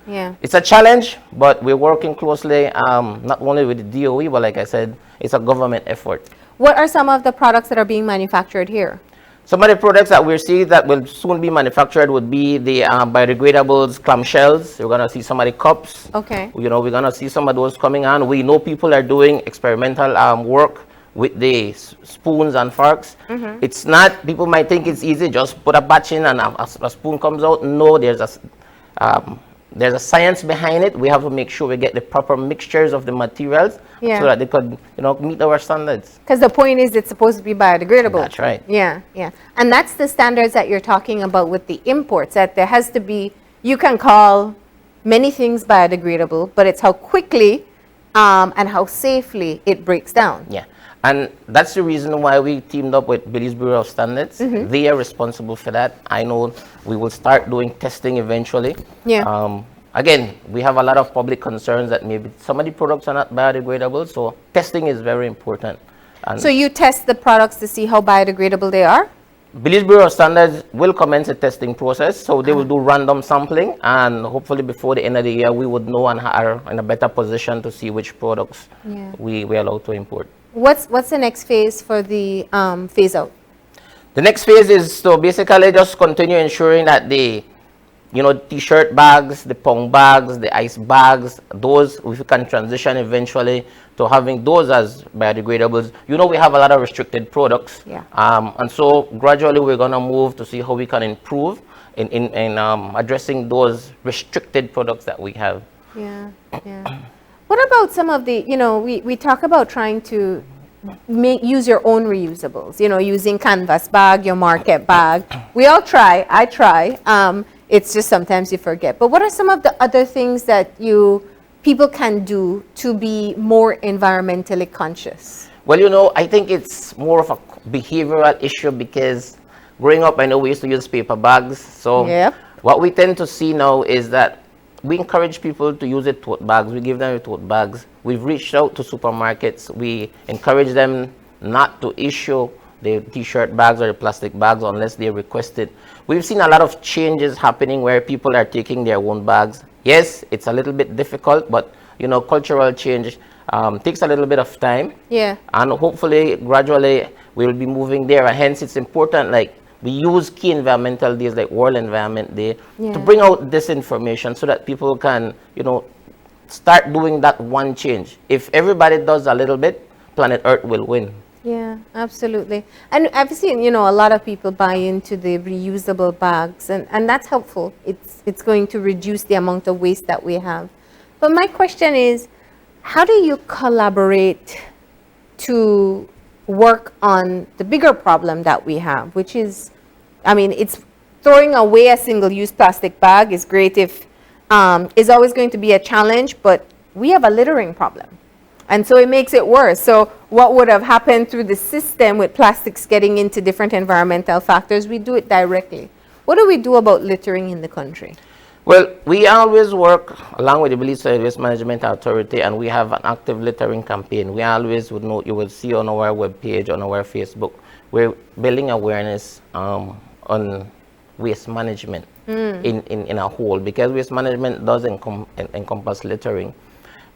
It's a challenge, but we're working closely, not only with the DOE, but like I said, it's a government effort. What are some of the products that are being manufactured here? Some of the products that we're seeing that will soon be manufactured would be the biodegradables, clamshells. You're going to see some of the cups. We're going to see some of those coming on. We know people are doing experimental work with the spoons and forks. It's not, people might think it's easy, just put a batch in and a spoon comes out. No, there's a science behind it. We have to make sure we get the proper mixtures of the materials so that they could, meet our standards. Because the point is, it's supposed to be biodegradable. That's right. Yeah. And that's the standards that you're talking about with the imports, that there has to be, you can call many things biodegradable, but it's how quickly and how safely it breaks down. And that's the reason why we teamed up with Belize Bureau of Standards. They are responsible for that. I know we will start doing testing eventually. again, we have a lot of public concerns that maybe some of the products are not biodegradable, so testing is very important. And so you test the products to see how biodegradable they are? Belize Bureau of Standards will commence a testing process, so they will do random sampling, and hopefully before the end of the year, we would know and are in a better position to see which products we are allowed to import. What's the next phase for the phase out? The next phase is to basically just continue ensuring that the t-shirt bags, the pong bags, the ice bags, those we can transition eventually to having those as biodegradables. We have a lot of restricted products. And so gradually we're going to move to see how we can improve in addressing those restricted products that we have. What about some of the, we talk about trying to use your own reusables, using canvas bag, your market bag. We all try, I try. It's just sometimes you forget. But what are some of the other things that people can do to be more environmentally conscious? Well, I think it's more of a behavioral issue because growing up, I know we used to use paper bags. So what we tend to see now is that we encourage people to use tote bags. We give them tote bags. We've reached out to supermarkets. We encourage them not to issue the t-shirt bags or the plastic bags unless they request it. We've seen a lot of changes happening where people are taking their own bags. Yes, it's a little bit difficult, but cultural change takes a little bit of time. And hopefully, gradually, we'll be moving there. And hence, it's important, like, we use key environmental days like World Environment Day to bring out this information so that people can, start doing that one change. If everybody does a little bit, planet Earth will win. Yeah, absolutely. And I've seen, a lot of people buy into the reusable bags, and that's helpful. It's going to reduce the amount of waste that we have. But my question is, how do you collaborate to work on the bigger problem that we have, which is, it's throwing away a single-use plastic bag is great if, is always going to be a challenge, but we have a littering problem. And so it makes it worse. So what would have happened through the system with plastics getting into different environmental factors, we do it directly. What do we do about littering in the country? Well, we always work along with the Belize Solid Waste Management Authority, and we have an active littering campaign. We always would know, you will see on our webpage, on our Facebook, we're building awareness on waste management in a whole, because waste management does encompass littering.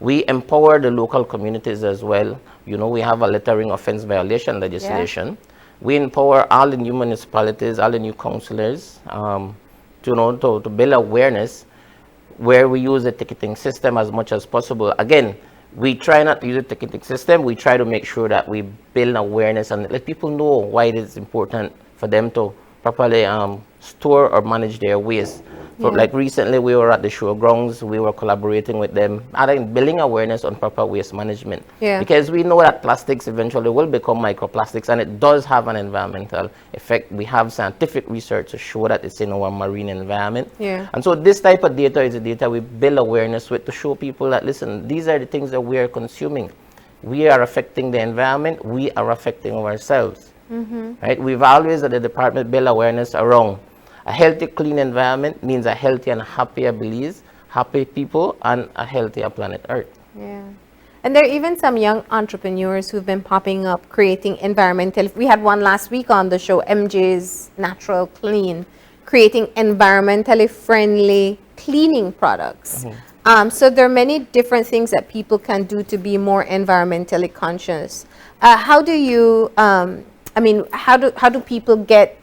We empower the local communities as well. We have a littering offense violation legislation. We empower all the new municipalities, all the new councillors to build awareness, where we use a ticketing system as much as possible. Again, we try not to use a ticketing system. We try to make sure that we build awareness and let people know why it is important for them to properly store or manage their waste. Like recently, we were at the showgrounds. We were collaborating with them, building awareness on proper waste management. Because we know that plastics eventually will become microplastics, and it does have an environmental effect. We have scientific research to show that it's in our marine environment. And so this type of data is the data we build awareness with to show people that, listen, these are the things that we are consuming. We are affecting the environment. We are affecting ourselves. Right? We've always at the department built awareness around a healthy, clean environment means a healthy and happier Belize, happy people, and a healthier planet Earth. And there are even some young entrepreneurs who've been popping up, creating environmental. We had one last week on the show, MJ's Natural Clean, creating environmentally friendly cleaning products. So there are many different things that people can do to be more environmentally conscious. How do you, how do people get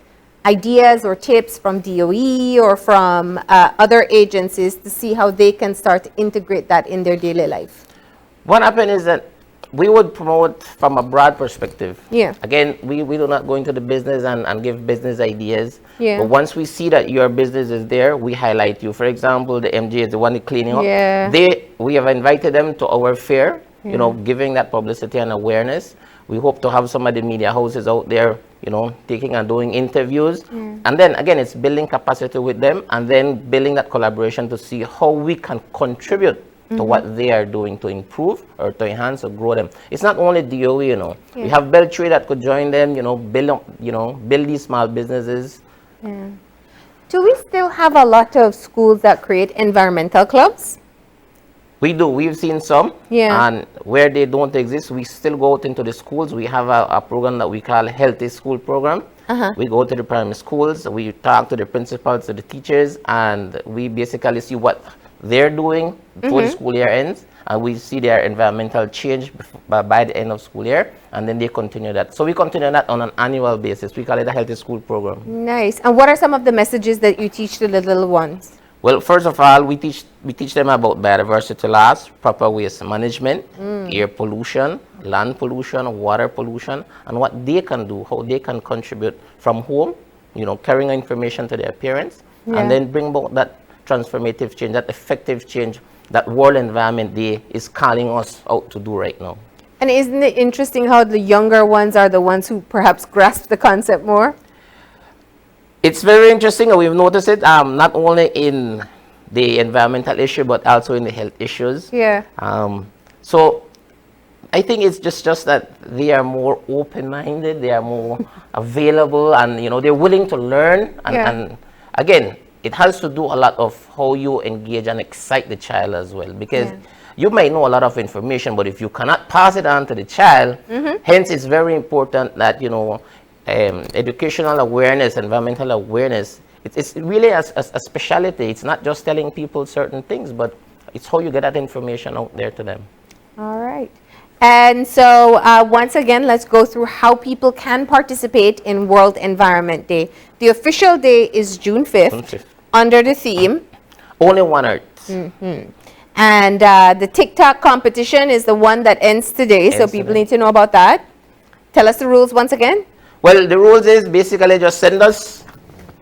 ideas or tips from DOE or from other agencies to see how they can start to integrate that in their daily life? What happened is that we would promote from a broad perspective. Again, we do not go into the business and give business ideas. But once we see that your business is there, we highlight you. For example, the MJ is the one cleaning up. We have invited them to our fair, giving that publicity and awareness. We hope to have some of the media houses out there, taking and doing interviews. And then again, it's building capacity with them and then building that collaboration to see how we can contribute to what they are doing to improve or to enhance or grow them. It's not only DOE, we have Beltrade that could join them, build these small businesses. Do we still have a lot of schools that create environmental clubs? We do. We've seen some. Yeah. And where they don't exist, we still go out into the schools. We have a program that we call Healthy School Program. We go to the primary schools, we talk to the principals, to the teachers, and we basically see what they're doing before the school year ends, and we see their environmental change by the end of school year, and then they continue that. So we continue that on an annual basis. We call it a Healthy School Program. Nice. And what are some of the messages that you teach to the little ones? Well, first of all, we teach them about biodiversity loss, proper waste management, air pollution, land pollution, water pollution, and what they can do, how they can contribute from home, you know, carrying information to their parents, and then bring about that transformative change, that effective change that World Environment Day is calling us out to do right now. And isn't it interesting how the younger ones are the ones who perhaps grasp the concept more? It's very interesting, and we've noticed it not only in the environmental issue, but also in the health issues. Yeah. So I think it's just that they are more open-minded, they are more available, and you know, they're willing to learn. And again, it has to do a lot of how you engage and excite the child as well, because you might know a lot of information, but if you cannot pass it on to the child, hence it's very important that, you know, educational awareness, environmental awareness, it's really a specialty. It's not just telling people certain things, but it's how you get that information out there to them. All right. And so once again, let's go through how people can participate in World Environment Day. The official day is June 5th, under the theme Only One Earth. And the TikTok competition is the one that ends today, so people need to know about that. Tell us the rules once again. Well, the rules is basically just send us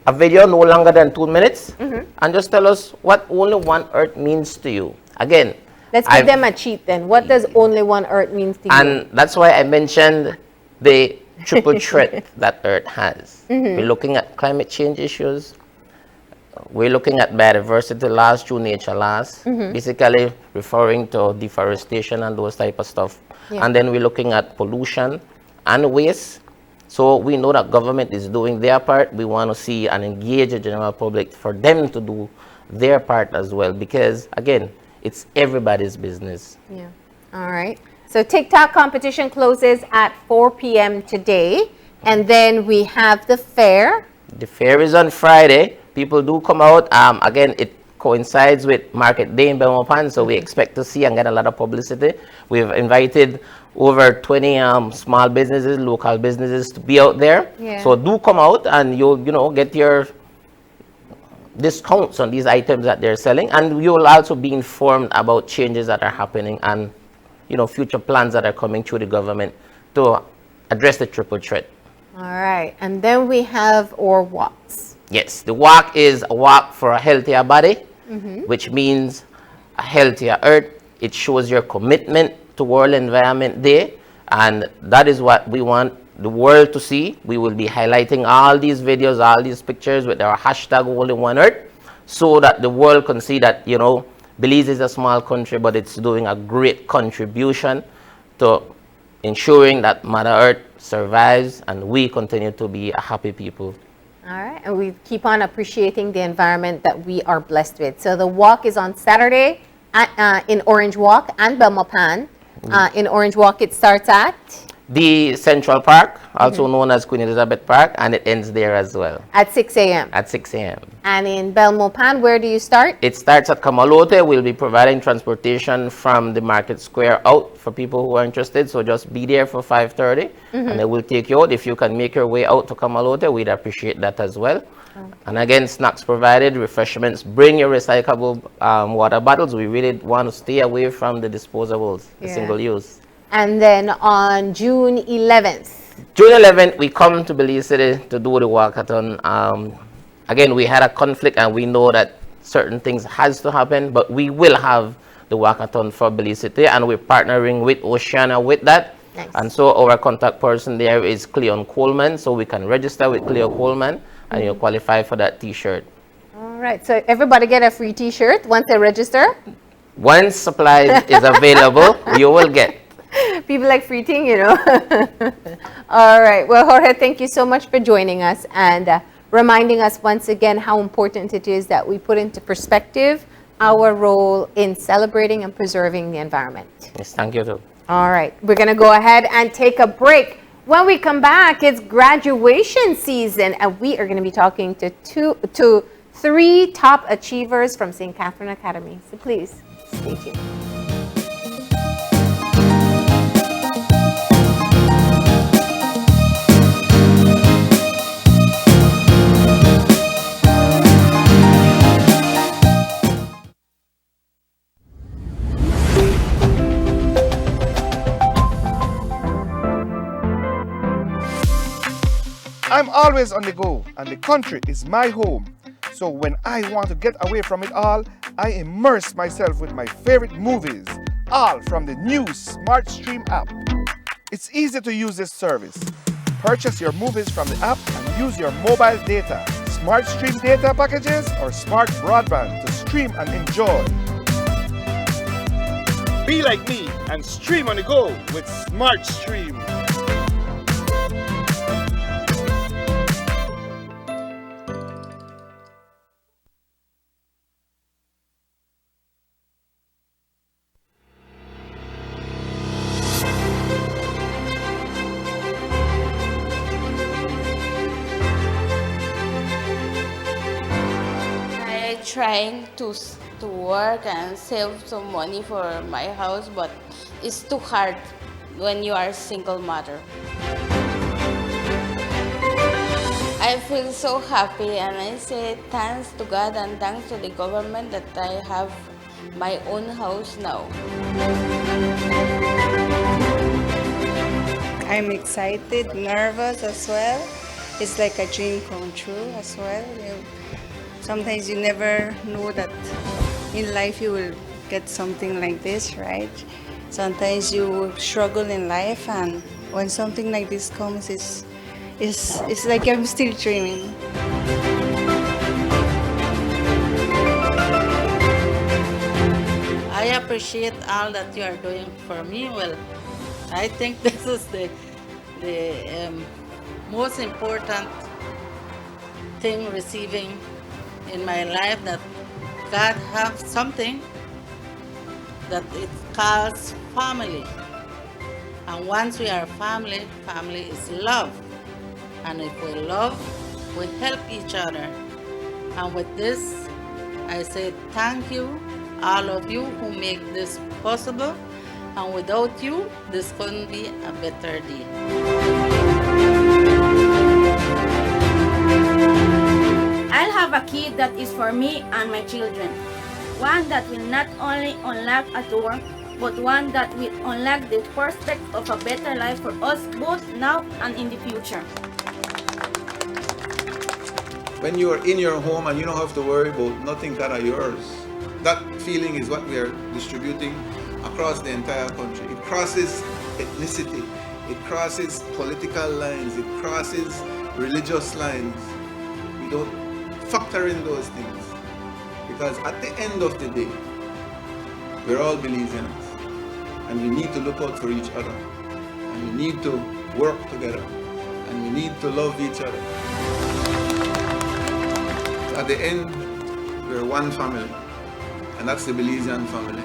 a video no longer than 2 minutes, and just tell us what Only One Earth means to you. Again, let's give them a cheat then. What does Only One Earth mean to you? And that's why I mentioned the triple threat that Earth has. We're looking at climate change issues. We're looking at biodiversity loss through nature loss, basically referring to deforestation and those type of stuff. And then we're looking at pollution and waste. So we know that government is doing their part. We want to see and engage the general public for them to do their part as well, because again, it's everybody's business. Yeah. All right. So TikTok competition closes at 4 p.m. today, and then we have the fair. The fair is on Friday. People do come out. Again, it coincides with Market Day in Belmopan, so we expect to see and get a lot of publicity. We've invited over 20 small businesses, local businesses to be out there. So do come out, and you'll, you know, get your discounts on these items that they're selling, and you will also be informed about changes that are happening and, you know, future plans that are coming through the government to address the triple threat. All right. And then we have our walks. Yes, the walk is a walk for a healthier body, which means a healthier earth. It shows your commitment to World Environment Day, and that is what we want the world to see. We will be highlighting all these videos, all these pictures with our hashtag Only One Earth, so that the world can see that, you know, Belize is a small country, but it's doing a great contribution to ensuring that Mother Earth survives and we continue to be a happy people. All right, and we keep on appreciating the environment that we are blessed with. So the walk is on Saturday in Orange Walk and Belmopan. In Orange Walk, it starts at? The Central Park, also known as Queen Elizabeth Park, and it ends there as well. At 6 a.m. At 6 a.m. And in Belmopan, where do you start? It starts at Kamalote. We'll be providing transportation from the Market Square out for people who are interested. So just be there for 5:30, and they will take you out. If you can make your way out to Kamalote, we'd appreciate that as well. And again, snacks provided, refreshments. Bring your recyclable water bottles. We really want to stay away from the disposables, the single use. And then on June 11th. June 11th, we come to Belize City to do the walkathon. Again, we had a conflict, and we know that certain things has to happen, but we will have the walkathon for Belize City, and we're partnering with Oceana with that. Nice. And so our contact person there is Cleon Coleman, so we can register with Cleo Coleman, and you'll qualify for that t-shirt. All right, so everybody get a free t-shirt once they register? Once supplies is available, you will get. People like free thing, you know. All right. Well, Jorge, thank you so much for joining us. And reminding us once again how important it is that we put into perspective our role in celebrating and preserving the environment. Yes, thank you too. All right, we're going to go ahead and take a break. When we come back, it's graduation season, and we are going to be talking to 3 top achievers from St. Catherine Academy. So please, stay tuned. I'm always on the go, and the country is my home. So when I want to get away from it all, I immerse myself with my favorite movies, all from the new Smart Stream app. It's easy to use this service. Purchase your movies from the app and use your mobile data, Smart Stream data packages, or smart broadband to stream and enjoy. Be like me and stream on the go with Smart Stream. Trying to work and save some money for my house, but it's too hard when you are a single mother. I feel so happy, and I say thanks to God and thanks to the government that I have my own house now. I'm excited, nervous as well. It's like a dream come true as well. Sometimes you never know that in life you will get something like this, right? Sometimes you struggle in life, and when something like this comes, it's like I'm still dreaming. I appreciate all that you are doing for me. Well, I think this is the most important thing receiving in my life, that God have something that it calls family. And once we are family, family is love. And if we love, we help each other. And with this, I say thank you, all of you who make this possible. And without you, this couldn't be a better day. I'll have a kid that is for me and my children. One that will not only unlock a door, but one that will unlock the prospect of a better life for us both now and in the future. When you are in your home and you don't have to worry about nothing that are yours, that feeling is what we are distributing across the entire country. It crosses ethnicity, it crosses political lines, it crosses religious lines. We don't factor in those things, because at the end of the day, we're all Belizeans, and we need to look out for each other, and we need to work together, and we need to love each other. At the end, we're one family, and that's the Belizean family.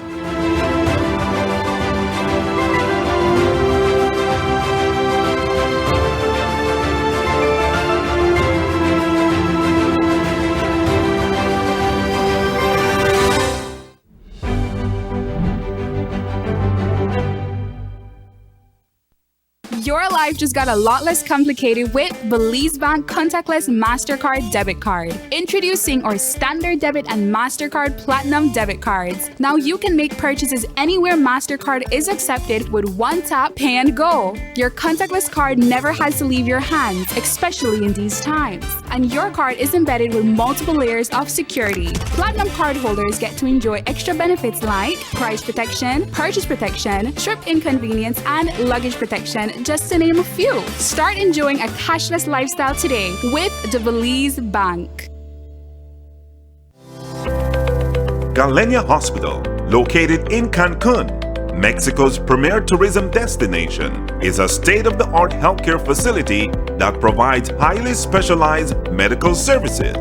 Your life just got a lot less complicated with Belize Bank Contactless MasterCard Debit Card. Introducing our Standard Debit and MasterCard Platinum Debit Cards. Now you can make purchases anywhere MasterCard is accepted with one tap, pay and go. Your contactless card never has to leave your hands, especially in these times. And your card is embedded with multiple layers of security. Platinum card holders get to enjoy extra benefits like price protection, purchase protection, trip inconvenience, and luggage protection, just to name a few. Start enjoying a cashless lifestyle today with the Belize Bank. Galenia Hospital, located in Cancun, Mexico's premier tourism destination, is a state-of-the-art healthcare facility that provides highly specialized medical services.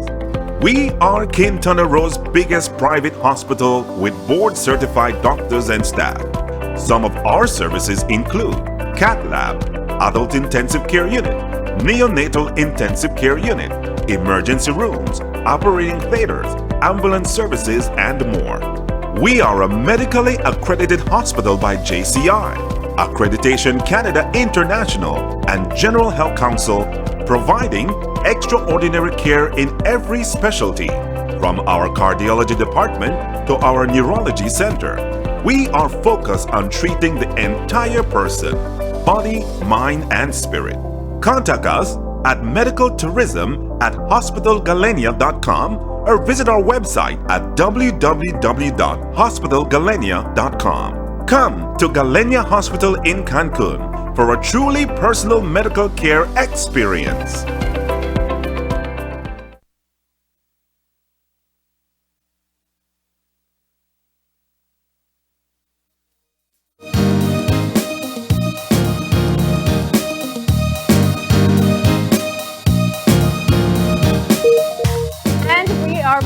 We are Quintana Roo's biggest private hospital with board-certified doctors and staff. Some of our services include Cath Lab, Adult Intensive Care Unit, Neonatal Intensive Care Unit, emergency rooms, operating theaters, ambulance services, and more. We are a medically accredited hospital by JCI, Accreditation Canada International, and General Health Council, providing extraordinary care in every specialty, from our cardiology department to our neurology center. We are focused on treating the entire person, body, mind, and spirit. Contact us at medicaltourism@hospitalgalenia.com or visit our website at www.hospitalgalenia.com. Come to Galenia Hospital in Cancun for a truly personal medical care experience.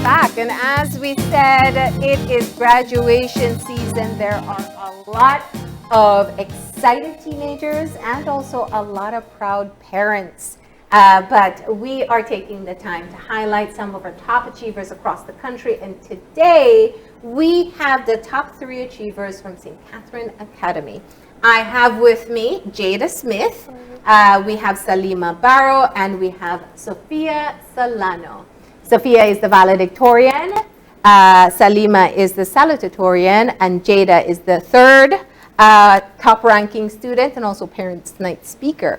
Back, and as we said, it is graduation season. There are a lot of excited teenagers and also a lot of proud parents. But we are taking the time to highlight some of our top achievers across the country, and today we have the top 3 achievers from St. Catherine Academy. I have with me Jada Smith, we have Salima Barrow, and we have Sophia Solano. Sophia is the valedictorian, Salima is the salutatorian, and Jada is the 3rd top-ranking student and also Parents' Night speaker.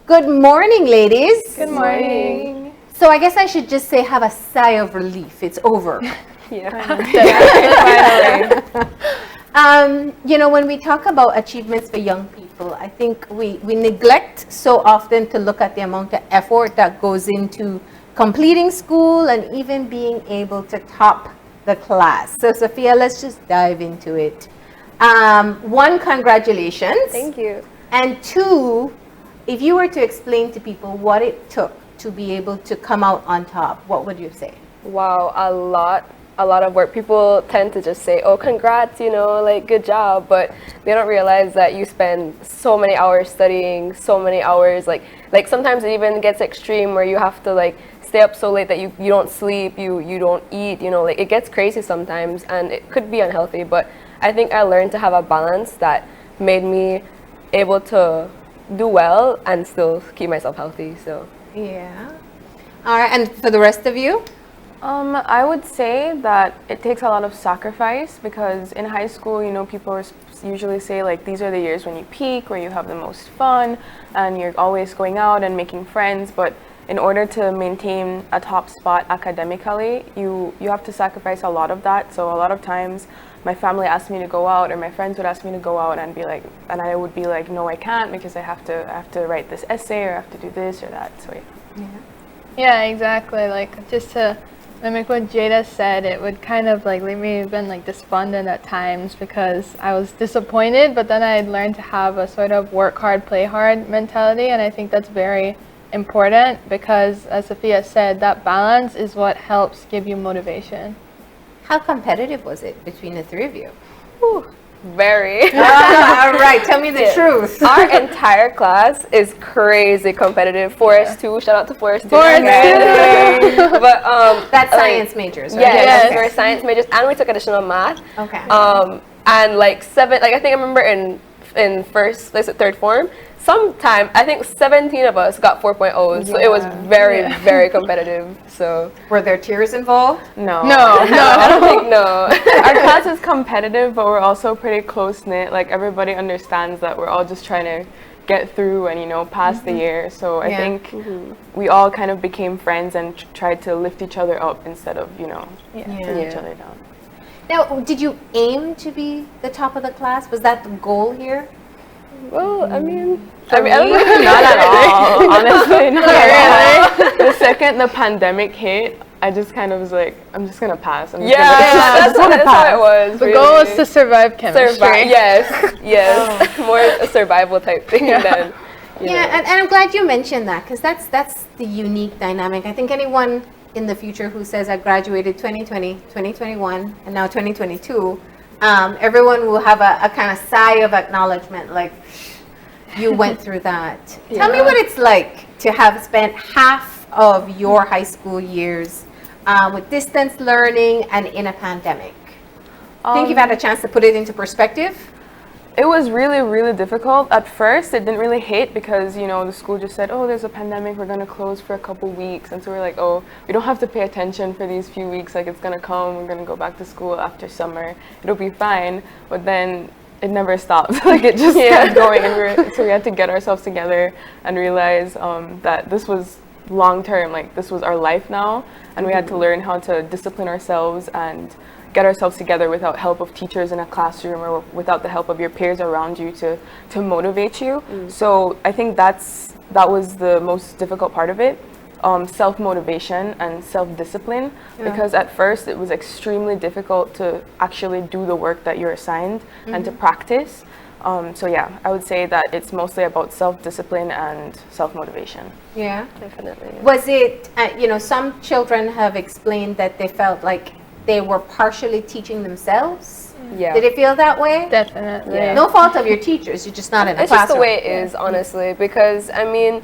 Good morning, ladies. Good morning. So I guess I should just say have a sigh of relief. It's over. You know, when we talk about achievements for young people, I think we neglect so often to look at the amount of effort that goes into completing school and even being able to top the class. So Sophia, let's just dive into it. 1, congratulations. Thank you. And 2, if you were to explain to people what it took to be able to come out on top, what would you say? Wow, a lot of work. People tend to just say, oh, congrats, you know, like, good job, but they don't realize that you spend so many hours studying, so many hours, like sometimes it even gets extreme where you have to like stay up so late that you don't sleep, you don't eat, you know, like it gets crazy sometimes and it could be unhealthy, but I think I learned to have a balance that made me able to do well and still keep myself healthy. So yeah. All right, and for the rest of you? I would say that it takes a lot of sacrifice because in high school, you know, people usually say like these are the years when you peak, where you have the most fun and you're always going out and making friends, but in order to maintain a top spot academically, you have to sacrifice a lot of that. So a lot of times my family asked me to go out, or my friends would ask me to go out, and I would be like, no, I can't, because I have to write this essay, or I have to do this or that. So yeah, exactly. Like, just to mimic what Jada said, it would kind of like leave me even like despondent at times because I was disappointed, but then I learned to have a sort of work hard, play hard mentality, and I think that's very important because, as Sophia said, that balance is what helps give you motivation. How competitive was it between the 3 of you? Whew, very. All right, tell me the truth. Our entire class is crazy competitive. Forest 2, shout out to Forest 2. But that's science majors, right? Yes, we're science majors, and we took additional math. Okay. And like I think I remember in 3rd form, sometime, I think 17 of us got 4.0s, so it was very, very competitive. So were there tears involved? No. I don't think no. Our class is competitive, but we're also pretty close-knit. Like, everybody understands that we're all just trying to get through and, you know, pass the year. So I think we all kind of became friends and tried to lift each other up instead of, you know, bring each other down. Now, did you aim to be the top of the class? Was that the goal here? Well, I mean, not at all, honestly, not at all. The second the pandemic hit, I just kind of was like, I'm just gonna pass. That's how it was. The goal is to survive chemistry. Yes, more a survival type thing than Yeah, and I'm glad you mentioned that, because that's the unique dynamic. I think anyone in the future who says I graduated 2020, 2021, and now 2022, everyone will have a kind of sigh of acknowledgement, like, you went through that. Tell me what it's like to have spent half of your high school years with distance learning and in a pandemic. I think you've had a chance to put it into perspective. It was really, really difficult. At first, it didn't really hit because, you know, the school just said, oh, there's a pandemic, we're going to close for a couple weeks. And so we're like, oh, we don't have to pay attention for these few weeks. Like, it's going to come. We're going to go back to school after summer. It'll be fine. But then it never stopped. Like, it just kept going. And so we had to get ourselves together and realize that this was long term. Like, this was our life now. And we had to learn how to discipline ourselves and get ourselves together without help of teachers in a classroom or without the help of your peers around you to motivate you. So I think that was the most difficult part of it, self-motivation and self-discipline, because at first it was extremely difficult to actually do the work that you're assigned and to practice. So yeah, I would say that it's mostly about self-discipline and self-motivation. Yeah, definitely. Was it, you know, some children have explained that they felt like they were partially teaching themselves. Yeah. Did it feel that way? Definitely. Yeah. No fault of your teachers, you're just not in a It's classroom. just the way it is, honestly, because, I mean,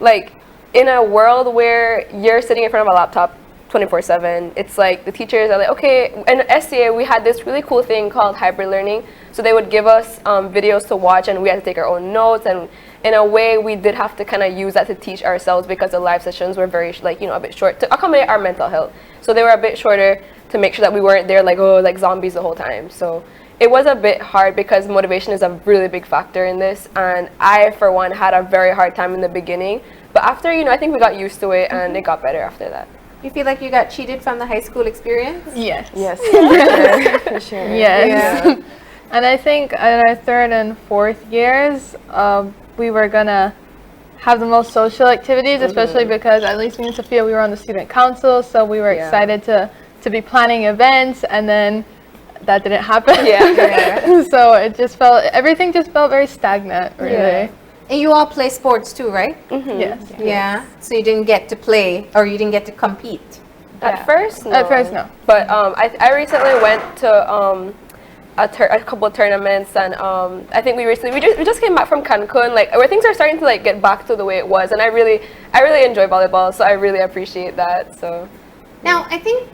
like, in a world where you're sitting in front of a laptop 24/7, it's like the teachers are like, okay, in SCA, we had this really cool thing called hybrid learning. So they would give us videos to watch, and we had to take our own notes, and in a way, we did have to kind of use that to teach ourselves because the live sessions were very, like, you know, a bit short to accommodate our mental health. So they were a bit shorter to make sure that we weren't there like, oh, like zombies the whole time. So it was a bit hard because motivation is a really big factor in this. And I, for one, had a very hard time in the beginning. But after, you know, I think we got used to it and it got better after that. You feel like you got cheated from the high school experience? Yes. Yes, for sure. For sure. Yes. Yeah. And I think in our third and fourth years, we were gonna have the most social activities, especially because at least me and Sophia, we were on the student council, so we were excited to be planning events, and then that didn't happen. So it just everything just felt very stagnant, really. Yeah. And you all play sports too, right? Yes. Yeah. So you didn't get to play, or you didn't get to compete? At first, no. At first, no. But I recently went to a couple of tournaments, and I think we just came back from Cancun, like, where things are starting to like get back to the way it was, and I really enjoy volleyball, so I really appreciate that. So now, I think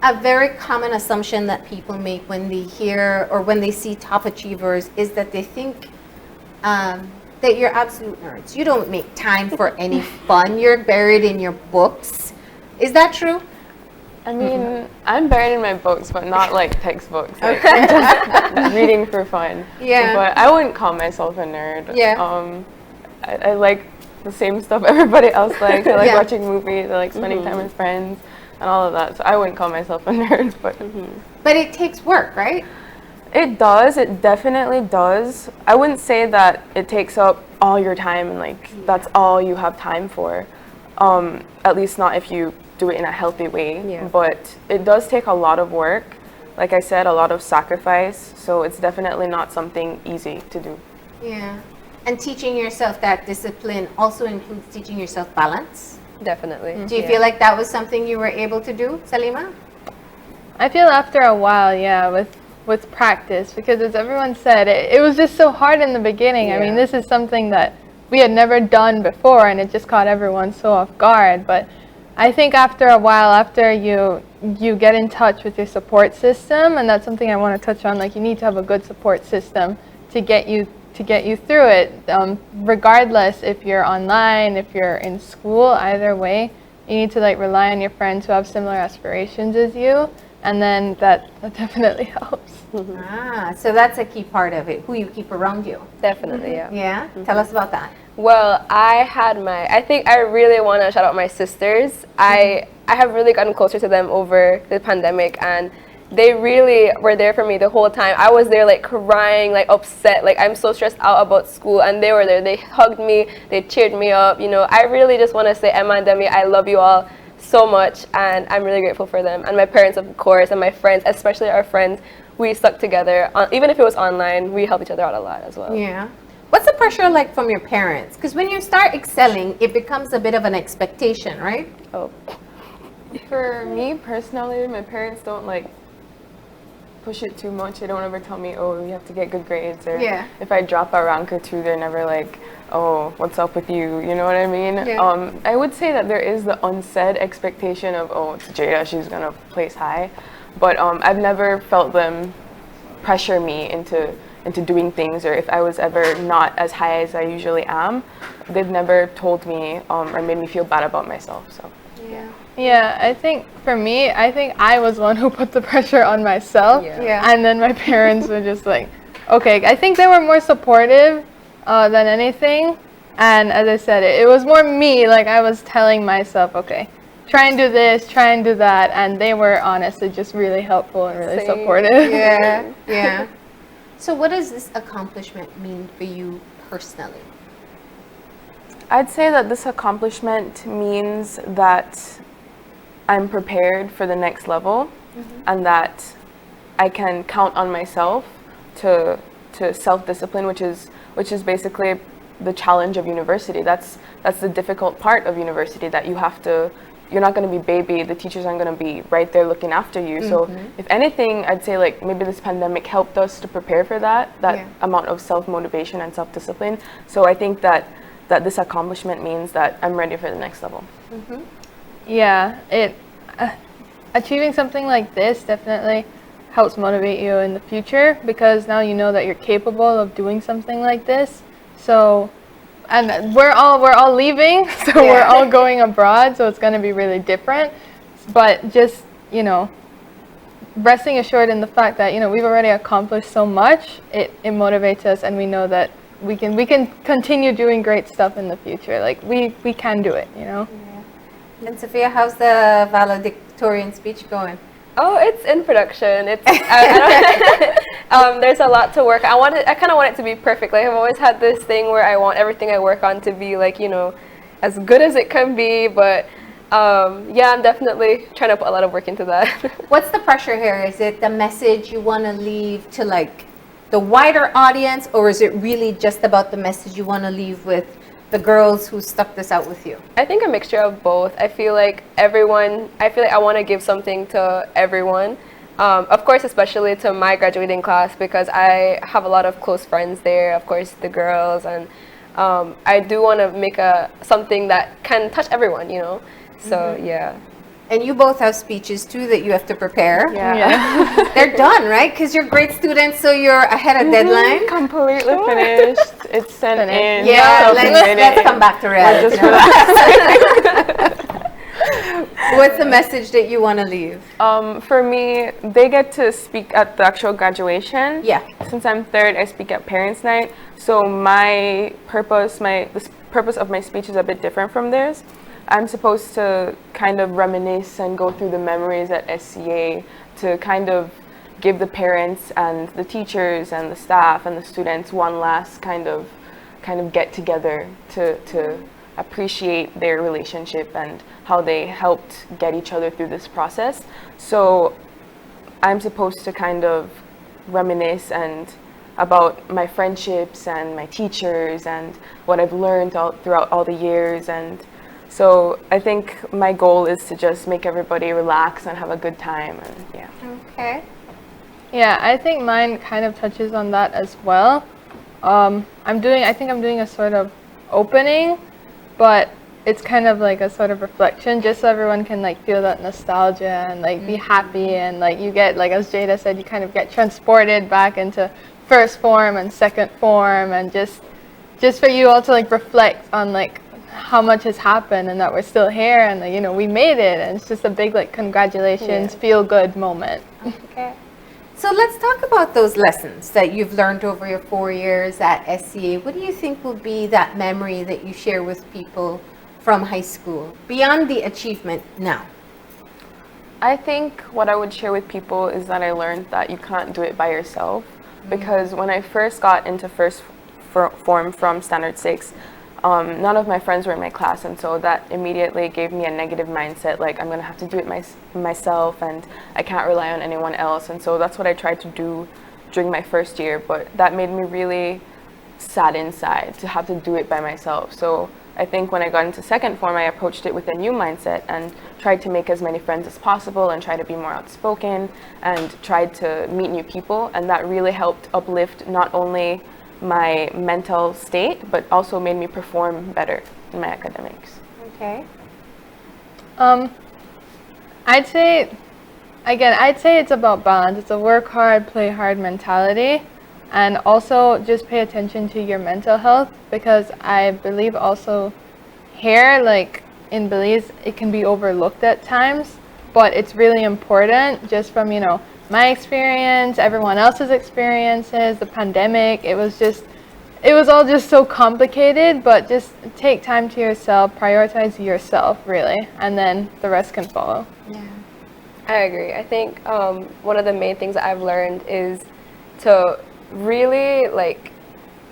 a very common assumption that people make when they hear or when they see top achievers is that they think that you're absolute nerds. You don't make time for any fun. You're buried in your books. Is that true? I mean, I'm buried in my books, but not like textbooks. Like, I'm just reading for fun. Yeah. But I wouldn't call myself a nerd. Yeah. I like the same stuff everybody else likes. I like Yeah. watching movies. I like spending time with friends and all of that. So I wouldn't call myself a nerd, but. But it takes work, right? It does. It definitely does. I wouldn't say that it takes up all your time and like that's all you have time for. At least not if you do it in a healthy way. But it does take a lot of work. Like I said, a lot of sacrifice. So it's definitely not something easy to do. Yeah. And teaching yourself that discipline also includes teaching yourself balance. Definitely. Do you feel like that was something you were able to do, Salima? I feel after a while, yeah, with practice, because as everyone said, it was just so hard in the beginning. I mean, this is something that we had never done before, and it just caught everyone so off guard. But I think after a while, after you get in touch with your support system, and that's something I want to touch on, like you need to have a good support system to get you through it, regardless if you're online, if you're in school, either way, you need to like rely on your friends who have similar aspirations as you, and then that definitely helps. So that's a key part of it, who you keep around you. Definitely, yeah. Yeah? Tell us about that. Well, I think I really want to shout out my sisters. I have really gotten closer to them over the pandemic, and they really were there for me the whole time. I was there like crying, like upset, like I'm so stressed out about school, and they were there. They hugged me, they cheered me up. You know, I really just want to say, Emma and Demi, I love you all so much, and I'm really grateful for them. And my parents, of course, and my friends, especially our friends, we stuck together. Even if it was online, we helped each other out a lot as well. Yeah. What's the pressure like from your parents? Because when you start excelling, it becomes a bit of an expectation, right? Oh. For me personally, my parents don't like push it too much. They don't ever tell me, oh, you have to get good grades, or Yeah. if I drop a rank or two, they're never like, oh, what's up with you? You know what I mean? Yeah. I would say that there is the unsaid expectation of, oh, it's Jada, she's gonna place high, but I've never felt them pressure me into doing things, or if I was ever not as high as I usually am, they've never told me or made me feel bad about myself. So. Yeah. Yeah, I think for me, I think I was one who put the pressure on myself. Yeah. And then my parents were just like, okay. I think they were more supportive than anything. And as I said, it was more me, like I was telling myself, okay, try and do this, try and do that. And they were honestly just really helpful and really supportive. Yeah, yeah. So what does this accomplishment mean for you personally? I'd say that this accomplishment means that I'm prepared for the next level, and that I can count on myself to self-discipline, which is basically the challenge of university. That's the difficult part of university, that you're not going to be baby, the teachers aren't going to be right there looking after you. So if anything, I'd say like maybe this pandemic helped us to prepare for that amount of self-motivation and self-discipline. So I think that this accomplishment means that I'm ready for the next level. Yeah, achieving something like this definitely helps motivate you in the future, because now you know that you're capable of doing something like this. So, and we're all leaving, so we're all going abroad, so it's going to be really different. But just, resting assured in the fact that, we've already accomplished so much, it motivates us, and we know that we can continue doing great stuff in the future. Like we can do it, And Sophia, how's the valedictorian speech going? Oh, it's in production. It's there's a lot to work. I kind of want it to be perfect. Like I've always had this thing where I want everything I work on to be like as good as it can be. But yeah, I'm definitely trying to put a lot of work into that. What's the pressure here? Is it the message you want to leave to like the wider audience, or is it really just about the message you want to leave with the girls who stuck this out with you? I think a mixture of both. I feel like I want to give something to everyone. Of course, especially to my graduating class, because I have a lot of close friends there, of course, the girls, and I do want to make something that can touch everyone, So, yeah. And you both have speeches too that you have to prepare. Yeah. They're done, right? Because you're great students, so you're ahead of deadline. Completely finished. It's sent in. Yeah, let's come back to reality. What's the message that you want to leave? For me, they get to speak at the actual graduation. Yeah. Since I'm third, I speak at parents' night. So the purpose of my speech is a bit different from theirs. I'm supposed to kind of reminisce and go through the memories at SCA to kind of give the parents and the teachers and the staff and the students one last kind of get together to appreciate their relationship and how they helped get each other through this process. So I'm supposed to kind of reminisce and about my friendships and my teachers and what I've learned throughout all the years. And so I think my goal is to just make everybody relax and have a good time. And yeah. Okay. Yeah, I think mine kind of touches on that as well. I think I'm doing a sort of opening, but it's kind of like a sort of reflection, just so everyone can like feel that nostalgia and like be happy, and like you get, like as Jada said, you kind of get transported back into first form and second form, and just for you all to like reflect on like how much has happened and that we're still here, and we made it, and it's just a big like congratulations, feel good moment. Okay. So let's talk about those lessons that you've learned over your 4 years at SCA. What do you think will be that memory that you share with people from high school, beyond the achievement now? I think what I would share with people is that I learned that you can't do it by yourself, because when I first got into first form from Standard 6, none of my friends were in my class, and so that immediately gave me a negative mindset, like I'm gonna have to do it myself and I can't rely on anyone else. And so that's what I tried to do during my first year, but that made me really sad inside to have to do it by myself. So I think when I got into second form, I approached it with a new mindset and tried to make as many friends as possible and try to be more outspoken and tried to meet new people. And that really helped uplift not only my mental state, but also made me perform better in my academics. Okay. I'd say it's about balance. It's a work hard, play hard mentality. And also just pay attention to your mental health, because I believe also here, like in Belize, it can be overlooked at times, but it's really important just from, my experience, everyone else's experiences, the pandemic. It was all just so complicated, but just take time to yourself, prioritize yourself really, and then the rest can follow. Yeah. I agree. I think one of the main things that I've learned is to really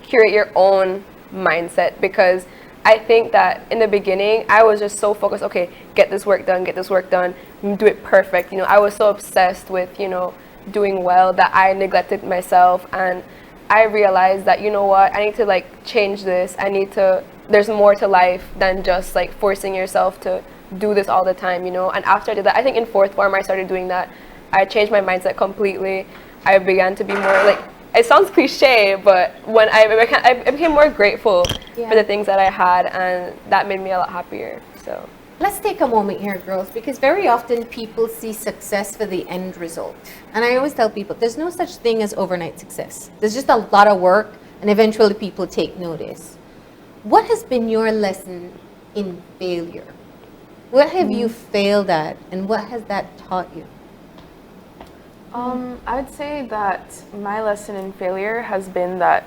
curate your own mindset, because I think that in the beginning I was just so focused, okay, get this work done, do it perfect. I was so obsessed with, doing well that I neglected myself, and I realized that, I need to change this. There's more to life than just forcing yourself to do this all the time, And after I did that, I think in fourth form I started doing that. I changed my mindset completely. I began to be more it sounds cliche, but when I became more grateful for the things that I had, and that made me a lot happier. So let's take a moment here, girls, because very often people see success for the end result. And I always tell people there's no such thing as overnight success. There's just a lot of work, and eventually people take notice. What has been your lesson in failure? What have you failed at, and what has that taught you? I would say that my lesson in failure has been that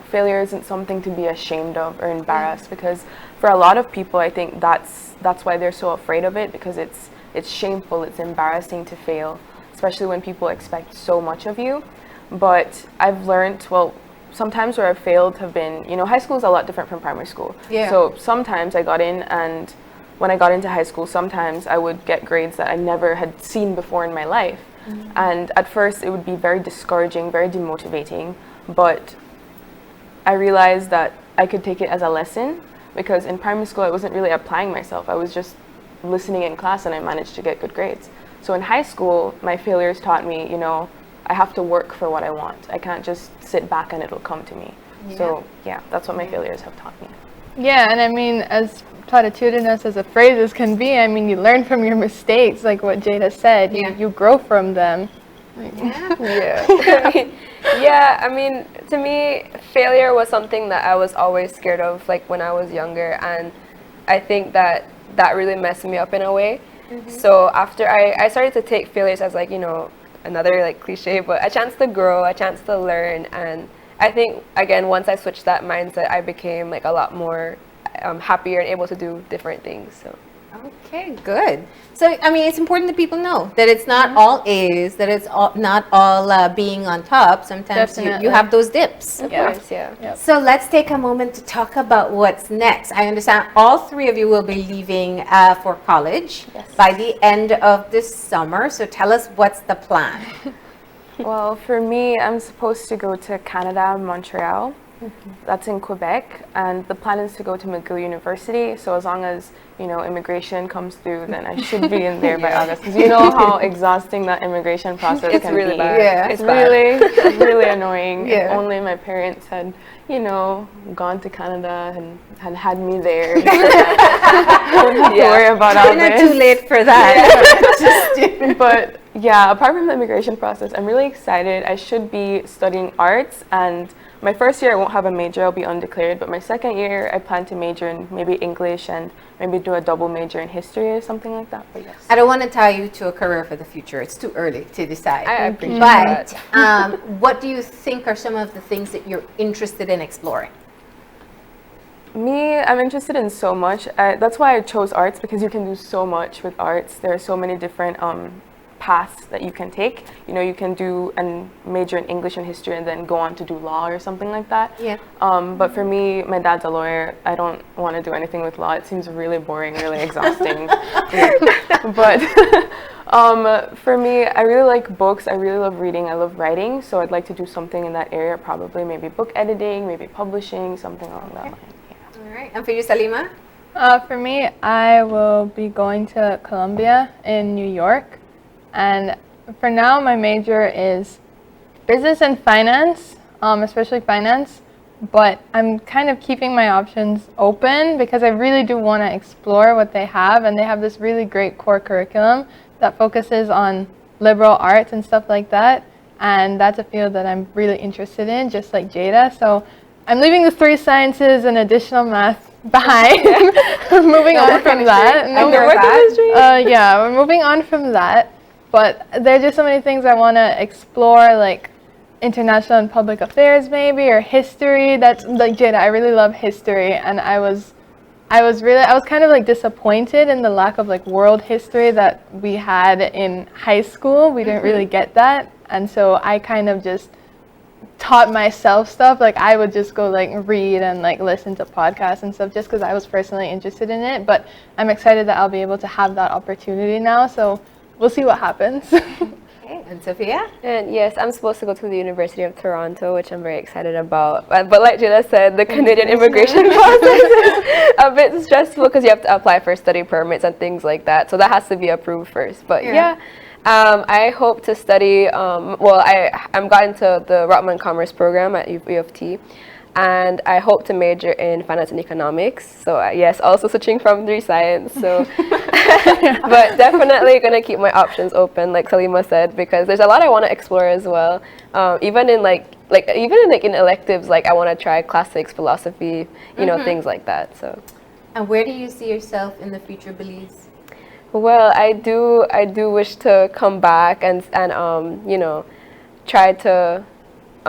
failure isn't something to be ashamed of or embarrassed, because for a lot of people, I think that's why they're so afraid of it, because it's shameful, it's embarrassing to fail, especially when people expect so much of you. But I've learned, sometimes where I've failed have been, high school is a lot different from primary school. Yeah. So sometimes I got in, and when I got into high school, sometimes I would get grades that I never had seen before in my life. And at first it would be very discouraging, very demotivating, but I realized that I could take it as a lesson, because in primary school I wasn't really applying myself. I was just listening in class and I managed to get good grades. So in high school, my failures taught me, I have to work for what I want. I can't just sit back and it'll come to me. Yeah. So yeah, that's what my failures have taught me. Yeah, and I mean, as platitudinous as the phrases can be, I mean, you learn from your mistakes, like what Jada said. You grow from them. Yeah. Yeah, I mean, to me, failure was something that I was always scared of, when I was younger, and I think that really messed me up in a way. So after I started to take failures as another cliche, but a chance to grow, a chance to learn, and I think, again, once I switched that mindset, I became a lot more happier and able to do different things. So. Okay, good. So, I mean, it's important that people know that it's not all A's, that it's not all being on top. Sometimes you have those dips. Of course, yeah. Yep. So let's take a moment to talk about what's next. I understand all three of you will be leaving for college by the end of this summer. So tell us, what's the plan? Well, for me, I'm supposed to go to Canada, Montreal. That's in Quebec, and the plan is to go to McGill University. So as long as immigration comes through, then I should be in there by August. Because you know how exhausting that immigration process can really be. Bad. Yeah, it's really annoying. Yeah. If only my parents had gone to Canada and had me there. I wouldn't have to worry about all this. It's not too late for that. But yeah, apart from the immigration process, I'm really excited. I should be studying arts, and my first year I won't have a major, I'll be undeclared, but my second year I plan to major in maybe English and maybe do a double major in history or something like that. But yes. I don't want to tie you to a career for the future. It's too early to decide. I appreciate that. But what do you think are some of the things that you're interested in exploring? Me, I'm interested in so much. That's why I chose arts, because you can do so much with arts. There are so many different paths that you can take. You know, you can do a major in English and history and then go on to do law or something like that. Yeah. But for me, my dad's a lawyer. I don't want to do anything with law. It seems really boring, really exhausting. But for me, I really like books. I really love reading. I love writing. So I'd like to do something in that area, probably maybe book editing, maybe publishing, something along that line. Yeah. All right. And for you, Salima? For me, I will be going to Columbia in New York. And for now, my major is business and finance, especially finance. But I'm kind of keeping my options open because I really do want to explore what they have. And they have this really great core curriculum that focuses on liberal arts and stuff like that. And that's a field that I'm really interested in, just like Jada. So I'm leaving the 3 sciences and additional math behind. Moving on from that. Yeah, we're moving on from that. But there are just so many things I want to explore, like international and public affairs maybe, or history. That's like Jada, I really love history, and I was kind of like disappointed in the lack of like world history that we had in high school. We didn't really get that, and so I kind of just taught myself stuff. Like I would just go like read and like listen to podcasts and stuff just because I was personally interested in it. But I'm excited that I'll be able to have that opportunity now. So we'll see what happens. Okay, and Sophia? And yes, I'm supposed to go to the University of Toronto, which I'm very excited about. But like Jada said, the Canadian immigration process is a bit stressful because you have to apply for study permits and things like that. So that has to be approved first. But I hope to study, I'm got into the Rotman Commerce program at U of T. And I hope to major in finance and economics. So yes, also switching from 3 science. So, but definitely gonna keep my options open, like Salima said, because there's a lot I want to explore as well. Even in in electives, like I want to try classics, philosophy, you know, things like that. So. And where do you see yourself in the future, Belize? Well, I do wish to come back and you know, try to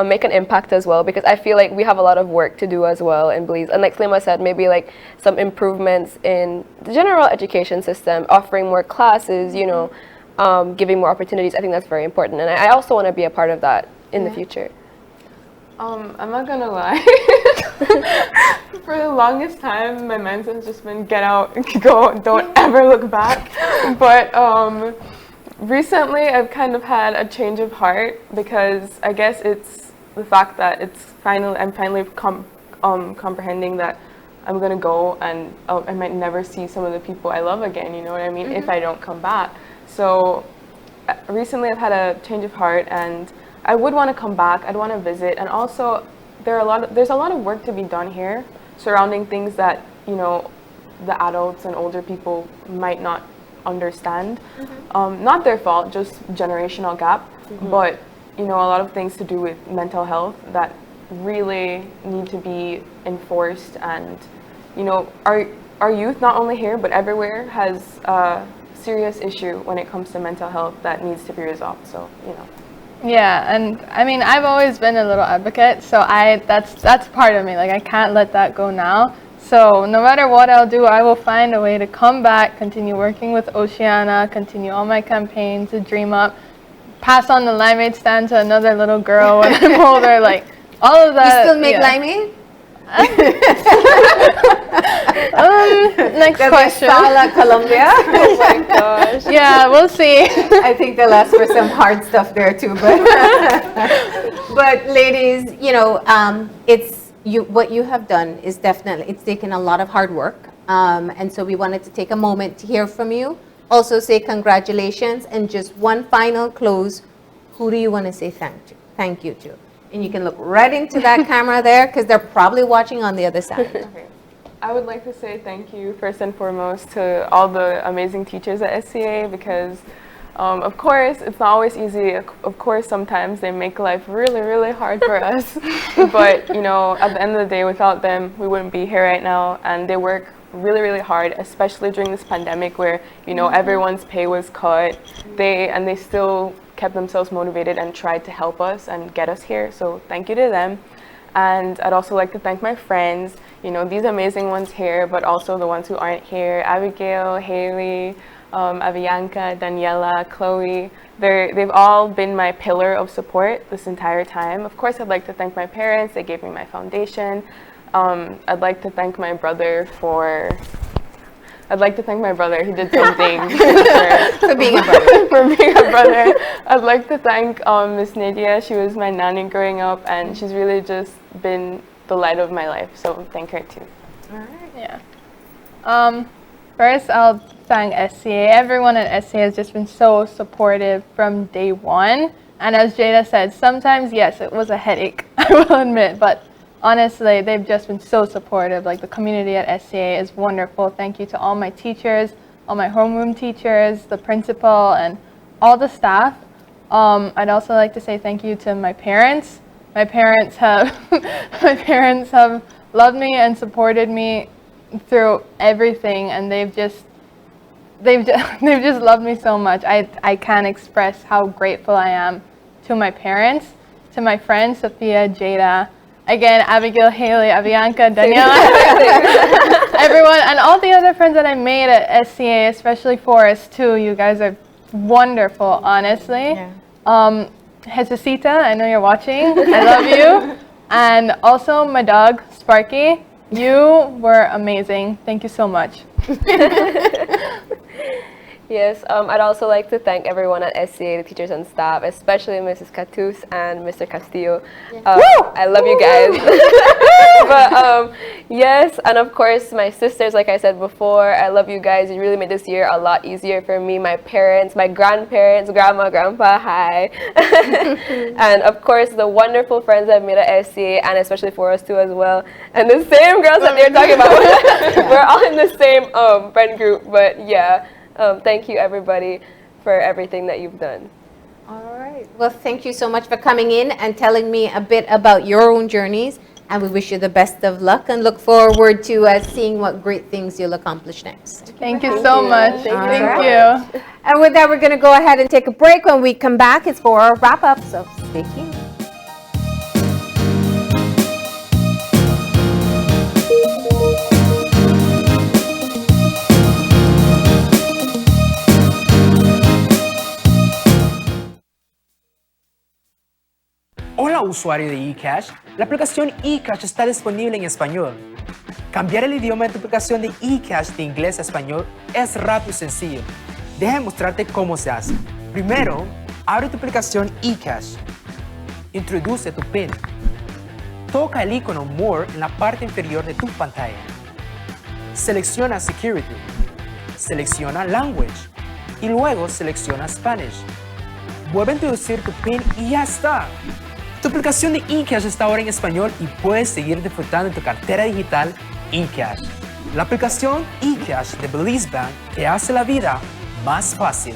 make an impact as well, because I feel like we have a lot of work to do as well in Belize. And like Salima said, maybe like some improvements in the general education system, offering more classes, you know, giving more opportunities. I think that's very important, and I also want to be a part of that in the future. I'm not gonna lie. For the longest time, my mindset has just been get out, go, don't ever look back. But recently, I've kind of had a change of heart, because I guess it's the fact that I'm finally comprehending that I'm gonna go and I might never see some of the people I love again. You know what I mean? If I don't come back. So recently, I've had a change of heart, and I would want to come back. I'd want to visit, and also there's a lot of work to be done here surrounding things that, you know, the adults and older people might not understand. Not their fault, just generational gap, but you know, a lot of things to do with mental health that really need to be enforced. And you know, our youth, not only here but everywhere, has a serious issue when it comes to mental health that needs to be resolved. So, you know. Yeah, and I mean, I've always been a little advocate, so that's part of me. Like, I can't let that go now. So no matter what I'll do, I will find a way to come back, continue working with Oceana, continue all my campaigns to Dream Up, pass on the limeade stand to another little girl when I'm older, like all of that. You still make limeade? Next question. Colombia. Oh my gosh. Yeah, we'll see. I think they'll ask for some hard stuff there too, but ladies, you know, what you have done is definitely, it's taken a lot of hard work, and so we wanted to take a moment to hear from you. Also say congratulations, and just one final close. Who do you want to say thank you to? And you can look right into that camera there, because they're probably watching on the other side. Okay. I would like to say thank you first and foremost to all the amazing teachers at SCA, because of course it's not always easy. Of course sometimes they make life really, really hard for us. But you know, at the end of the day, without them we wouldn't be here right now. And they work really, really hard, especially during this pandemic where, you know, everyone's pay was cut. They still kept themselves motivated and tried to help us and get us here. So thank you to them. And I'd also like to thank my friends, you know, these amazing ones here, but also the ones who aren't here: Abigail, Haley, Avianca, Daniela, Chloe. They've all been my pillar of support this entire time. Of course, I'd like to thank my parents. They gave me my foundation. I'd like to thank my brother He did something for being a brother. For being a brother. I'd like to thank Miss Nadia. She was my nanny growing up, and she's really just been the light of my life. So thank her too. All right. Yeah. First, I'll thank SCA. Everyone at SCA has just been so supportive from day one. And as Jada said, sometimes, yes, it was a headache, I will admit, but honestly, they've just been so supportive. Like, the community at SCA is wonderful. Thank you to all my teachers, all my homeroom teachers, the principal, and all the staff. I'd also like to say thank you to my parents. My parents have loved me and supported me through everything, and they've just loved me so much. I can't express how grateful I am to my parents, to my friends, Sophia, Jada, again, Abigail, Haley, Avianca, Daniela, everyone, and all the other friends that I made at SCA, especially Forrest too. You guys are wonderful, honestly. Yeah. Jesusita, I know you're watching. I love you. And also my dog, Sparky. You were amazing. Thank you so much. Yes, I'd also like to thank everyone at SCA, the teachers and staff, especially Mrs. Catus and Mr. Castillo. I love you guys. But yes, and of course my sisters, like I said before, I love you guys. You really made this year a lot easier for me, my parents, my grandparents, grandma, grandpa, hi. And of course the wonderful friends I've made at SCA, and especially for us too as well. And the same girls that they're talking about. We're all in the same friend group, but yeah. Thank you, everybody, for everything that you've done. All right. Well, thank you so much for coming in and telling me a bit about your own journeys. And we wish you the best of luck and look forward to seeing what great things you'll accomplish next. Thank you so much. Thank you. And with that, we're going to go ahead and take a break. When we come back, it's for our wrap-up, so stay tuned. Hola usuario de eCash, la aplicación eCash está disponible en español. Cambiar el idioma de tu aplicación de eCash de inglés a español es rápido y sencillo. Déjame mostrarte cómo se hace. Primero, abre tu aplicación eCash. Introduce tu PIN. Toca el icono More en la parte inferior de tu pantalla. Selecciona Security. Selecciona Language. Y luego selecciona Spanish. Vuelve a introducir tu PIN y ya está. Tu aplicación de eCash está ahora en español y puedes seguir disfrutando de tu cartera digital eCash. La aplicación eCash de Belize Bank que hace la vida más fácil.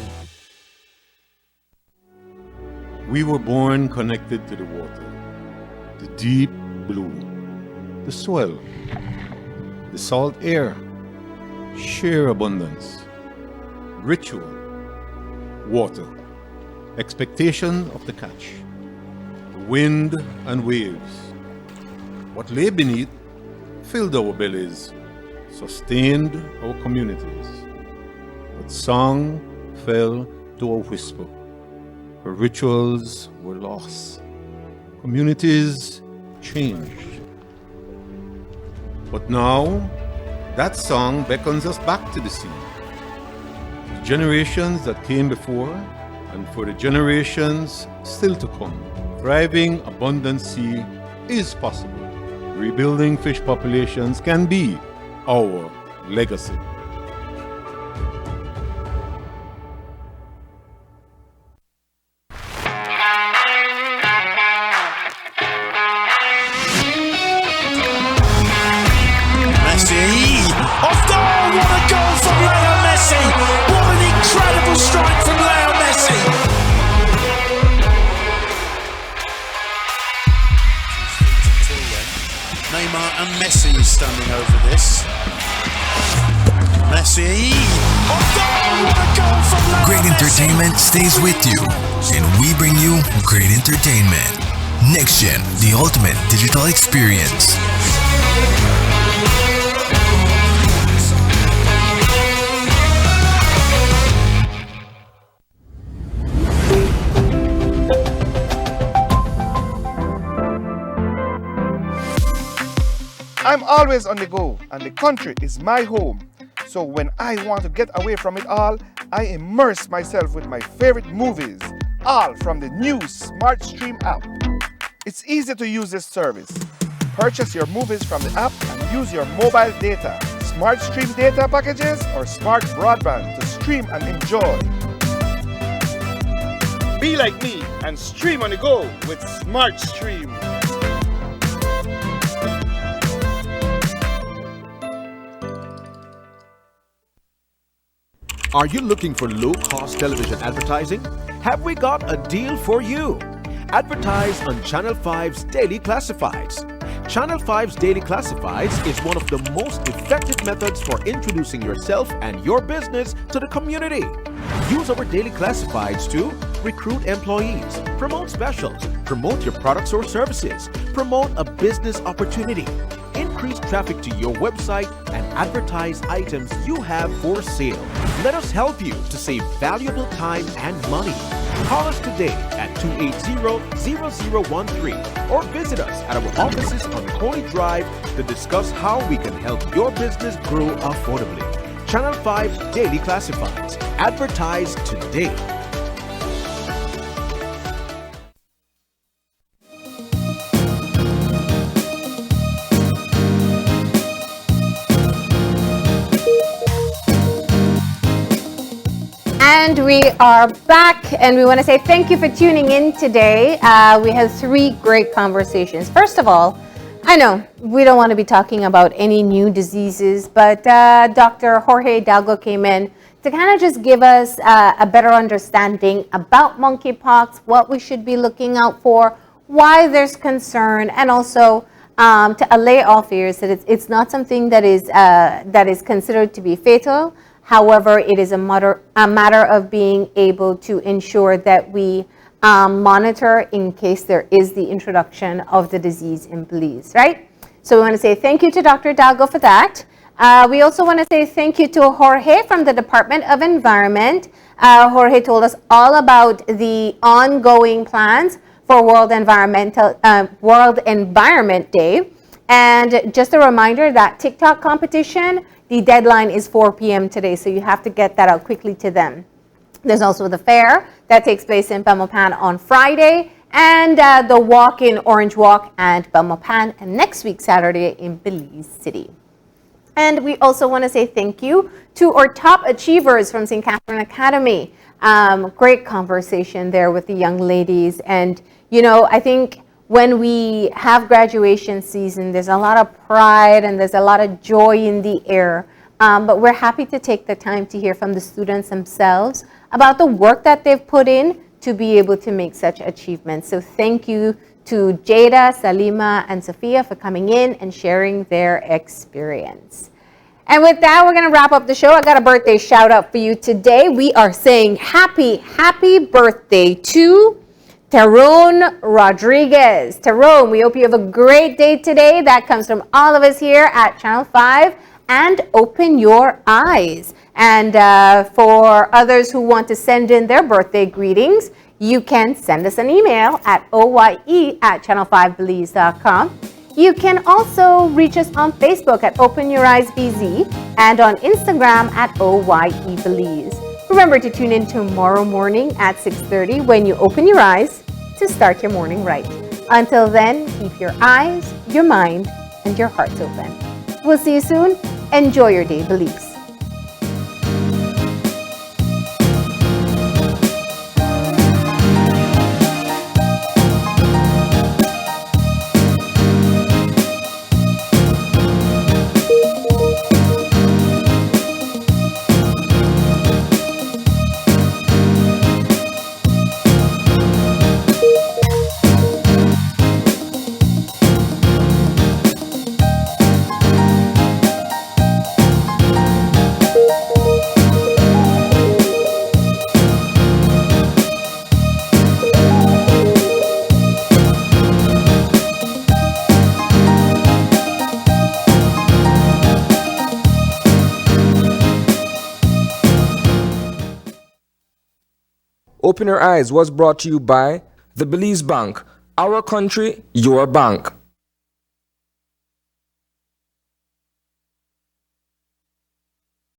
We were born connected to the water, the deep blue, the swell, the salt air, sheer abundance, ritual, water, expectation of the catch, wind and waves. What lay beneath filled our bellies, sustained our communities. But song fell to a whisper. Her rituals were lost. Communities changed. But now, that song beckons us back to the sea. The generations that came before, and for the generations still to come. Thriving, abundant sea is possible. Rebuilding fish populations can be our legacy. Messi! Off goal! What a goal from Leo Messi! What an incredible strike from Leo Messi! Neymar and Messi standing over this. Messi! Off goal! What a goal from Leo Great entertainment stays with you, and we bring you great entertainment. Next Gen, the ultimate digital experience. I'm always on the go, and the country is my home. So when I want to get away from it all, I immerse myself with my favorite movies, all from the new Smart Stream app. It's easy to use this service. Purchase your movies from the app and use your mobile data, Smart Stream data packages, or smart broadband to stream and enjoy. Be like me and stream on the go with Smart Stream. Are you looking for low-cost television advertising? Have we got a deal for you? Advertise on Channel 5's Daily Classifieds. Channel 5's Daily Classifieds is one of the most effective methods for introducing yourself and your business to the community. Use our Daily Classifieds to recruit employees, promote specials, promote your products or services, promote a business opportunity, increase traffic to your website, and advertise items you have for sale. Let us help you to save valuable time and money. Call us today at 280-0013 or visit us at our offices on Coney Drive to discuss how we can help your business grow affordably. Channel 5 Daily Classifieds. Advertise today. And we are back, and we want to say thank you for tuning in today. We have 3 great conversations. First of all, I know we don't want to be talking about any new diseases, but Dr. Jorge Hidalgo came in to kind of just give us a better understanding about monkeypox, what we should be looking out for, why there's concern, and also to allay all fears that it's not something that is considered to be fatal. However, it is a matter of being able to ensure that we monitor in case there is the introduction of the disease in Belize, right? So we want to say thank you to Dr. Hidalgo for that. We also want to say thank you to Jorge from the Department of Environment. Jorge told us all about the ongoing plans for World Environment Day. And just a reminder that TikTok competition, the deadline is 4 p.m. today, so you have to get that out quickly to them. There's also the fair that takes place in Belmopan on Friday, and the walk in Orange Walk and Belmopan, and next week, Saturday, in Belize City. And we also want to say thank you to our top achievers from St. Catherine Academy. Great conversation there with the young ladies. And, you know, I think when we have graduation season, there's a lot of pride and there's a lot of joy in the air. But we're happy to take the time to hear from the students themselves about the work that they've put in to be able to make such achievements. So thank you to Jada, Salima, and Sophia for coming in and sharing their experience. And with that, we're going to wrap up the show. I got a birthday shout out for you today. We are saying happy birthday to Tyrone Rodriguez. Tyrone, we hope you have a great day today. That comes from all of us here at Channel 5 and Open Your Eyes. And for others who want to send in their birthday greetings, you can send us an email at oye@channel5belize.com. You can also reach us on Facebook at Open Your Eyes BZ and on Instagram at OYEBelize. Remember to tune in tomorrow morning at 6:30 when you open your eyes to start your morning right. Until then, keep your eyes, your mind, and your hearts open. We'll see you soon. Enjoy your day, Belize. Open Your Eyes was brought to you by the Belize Bank. Our country, your bank.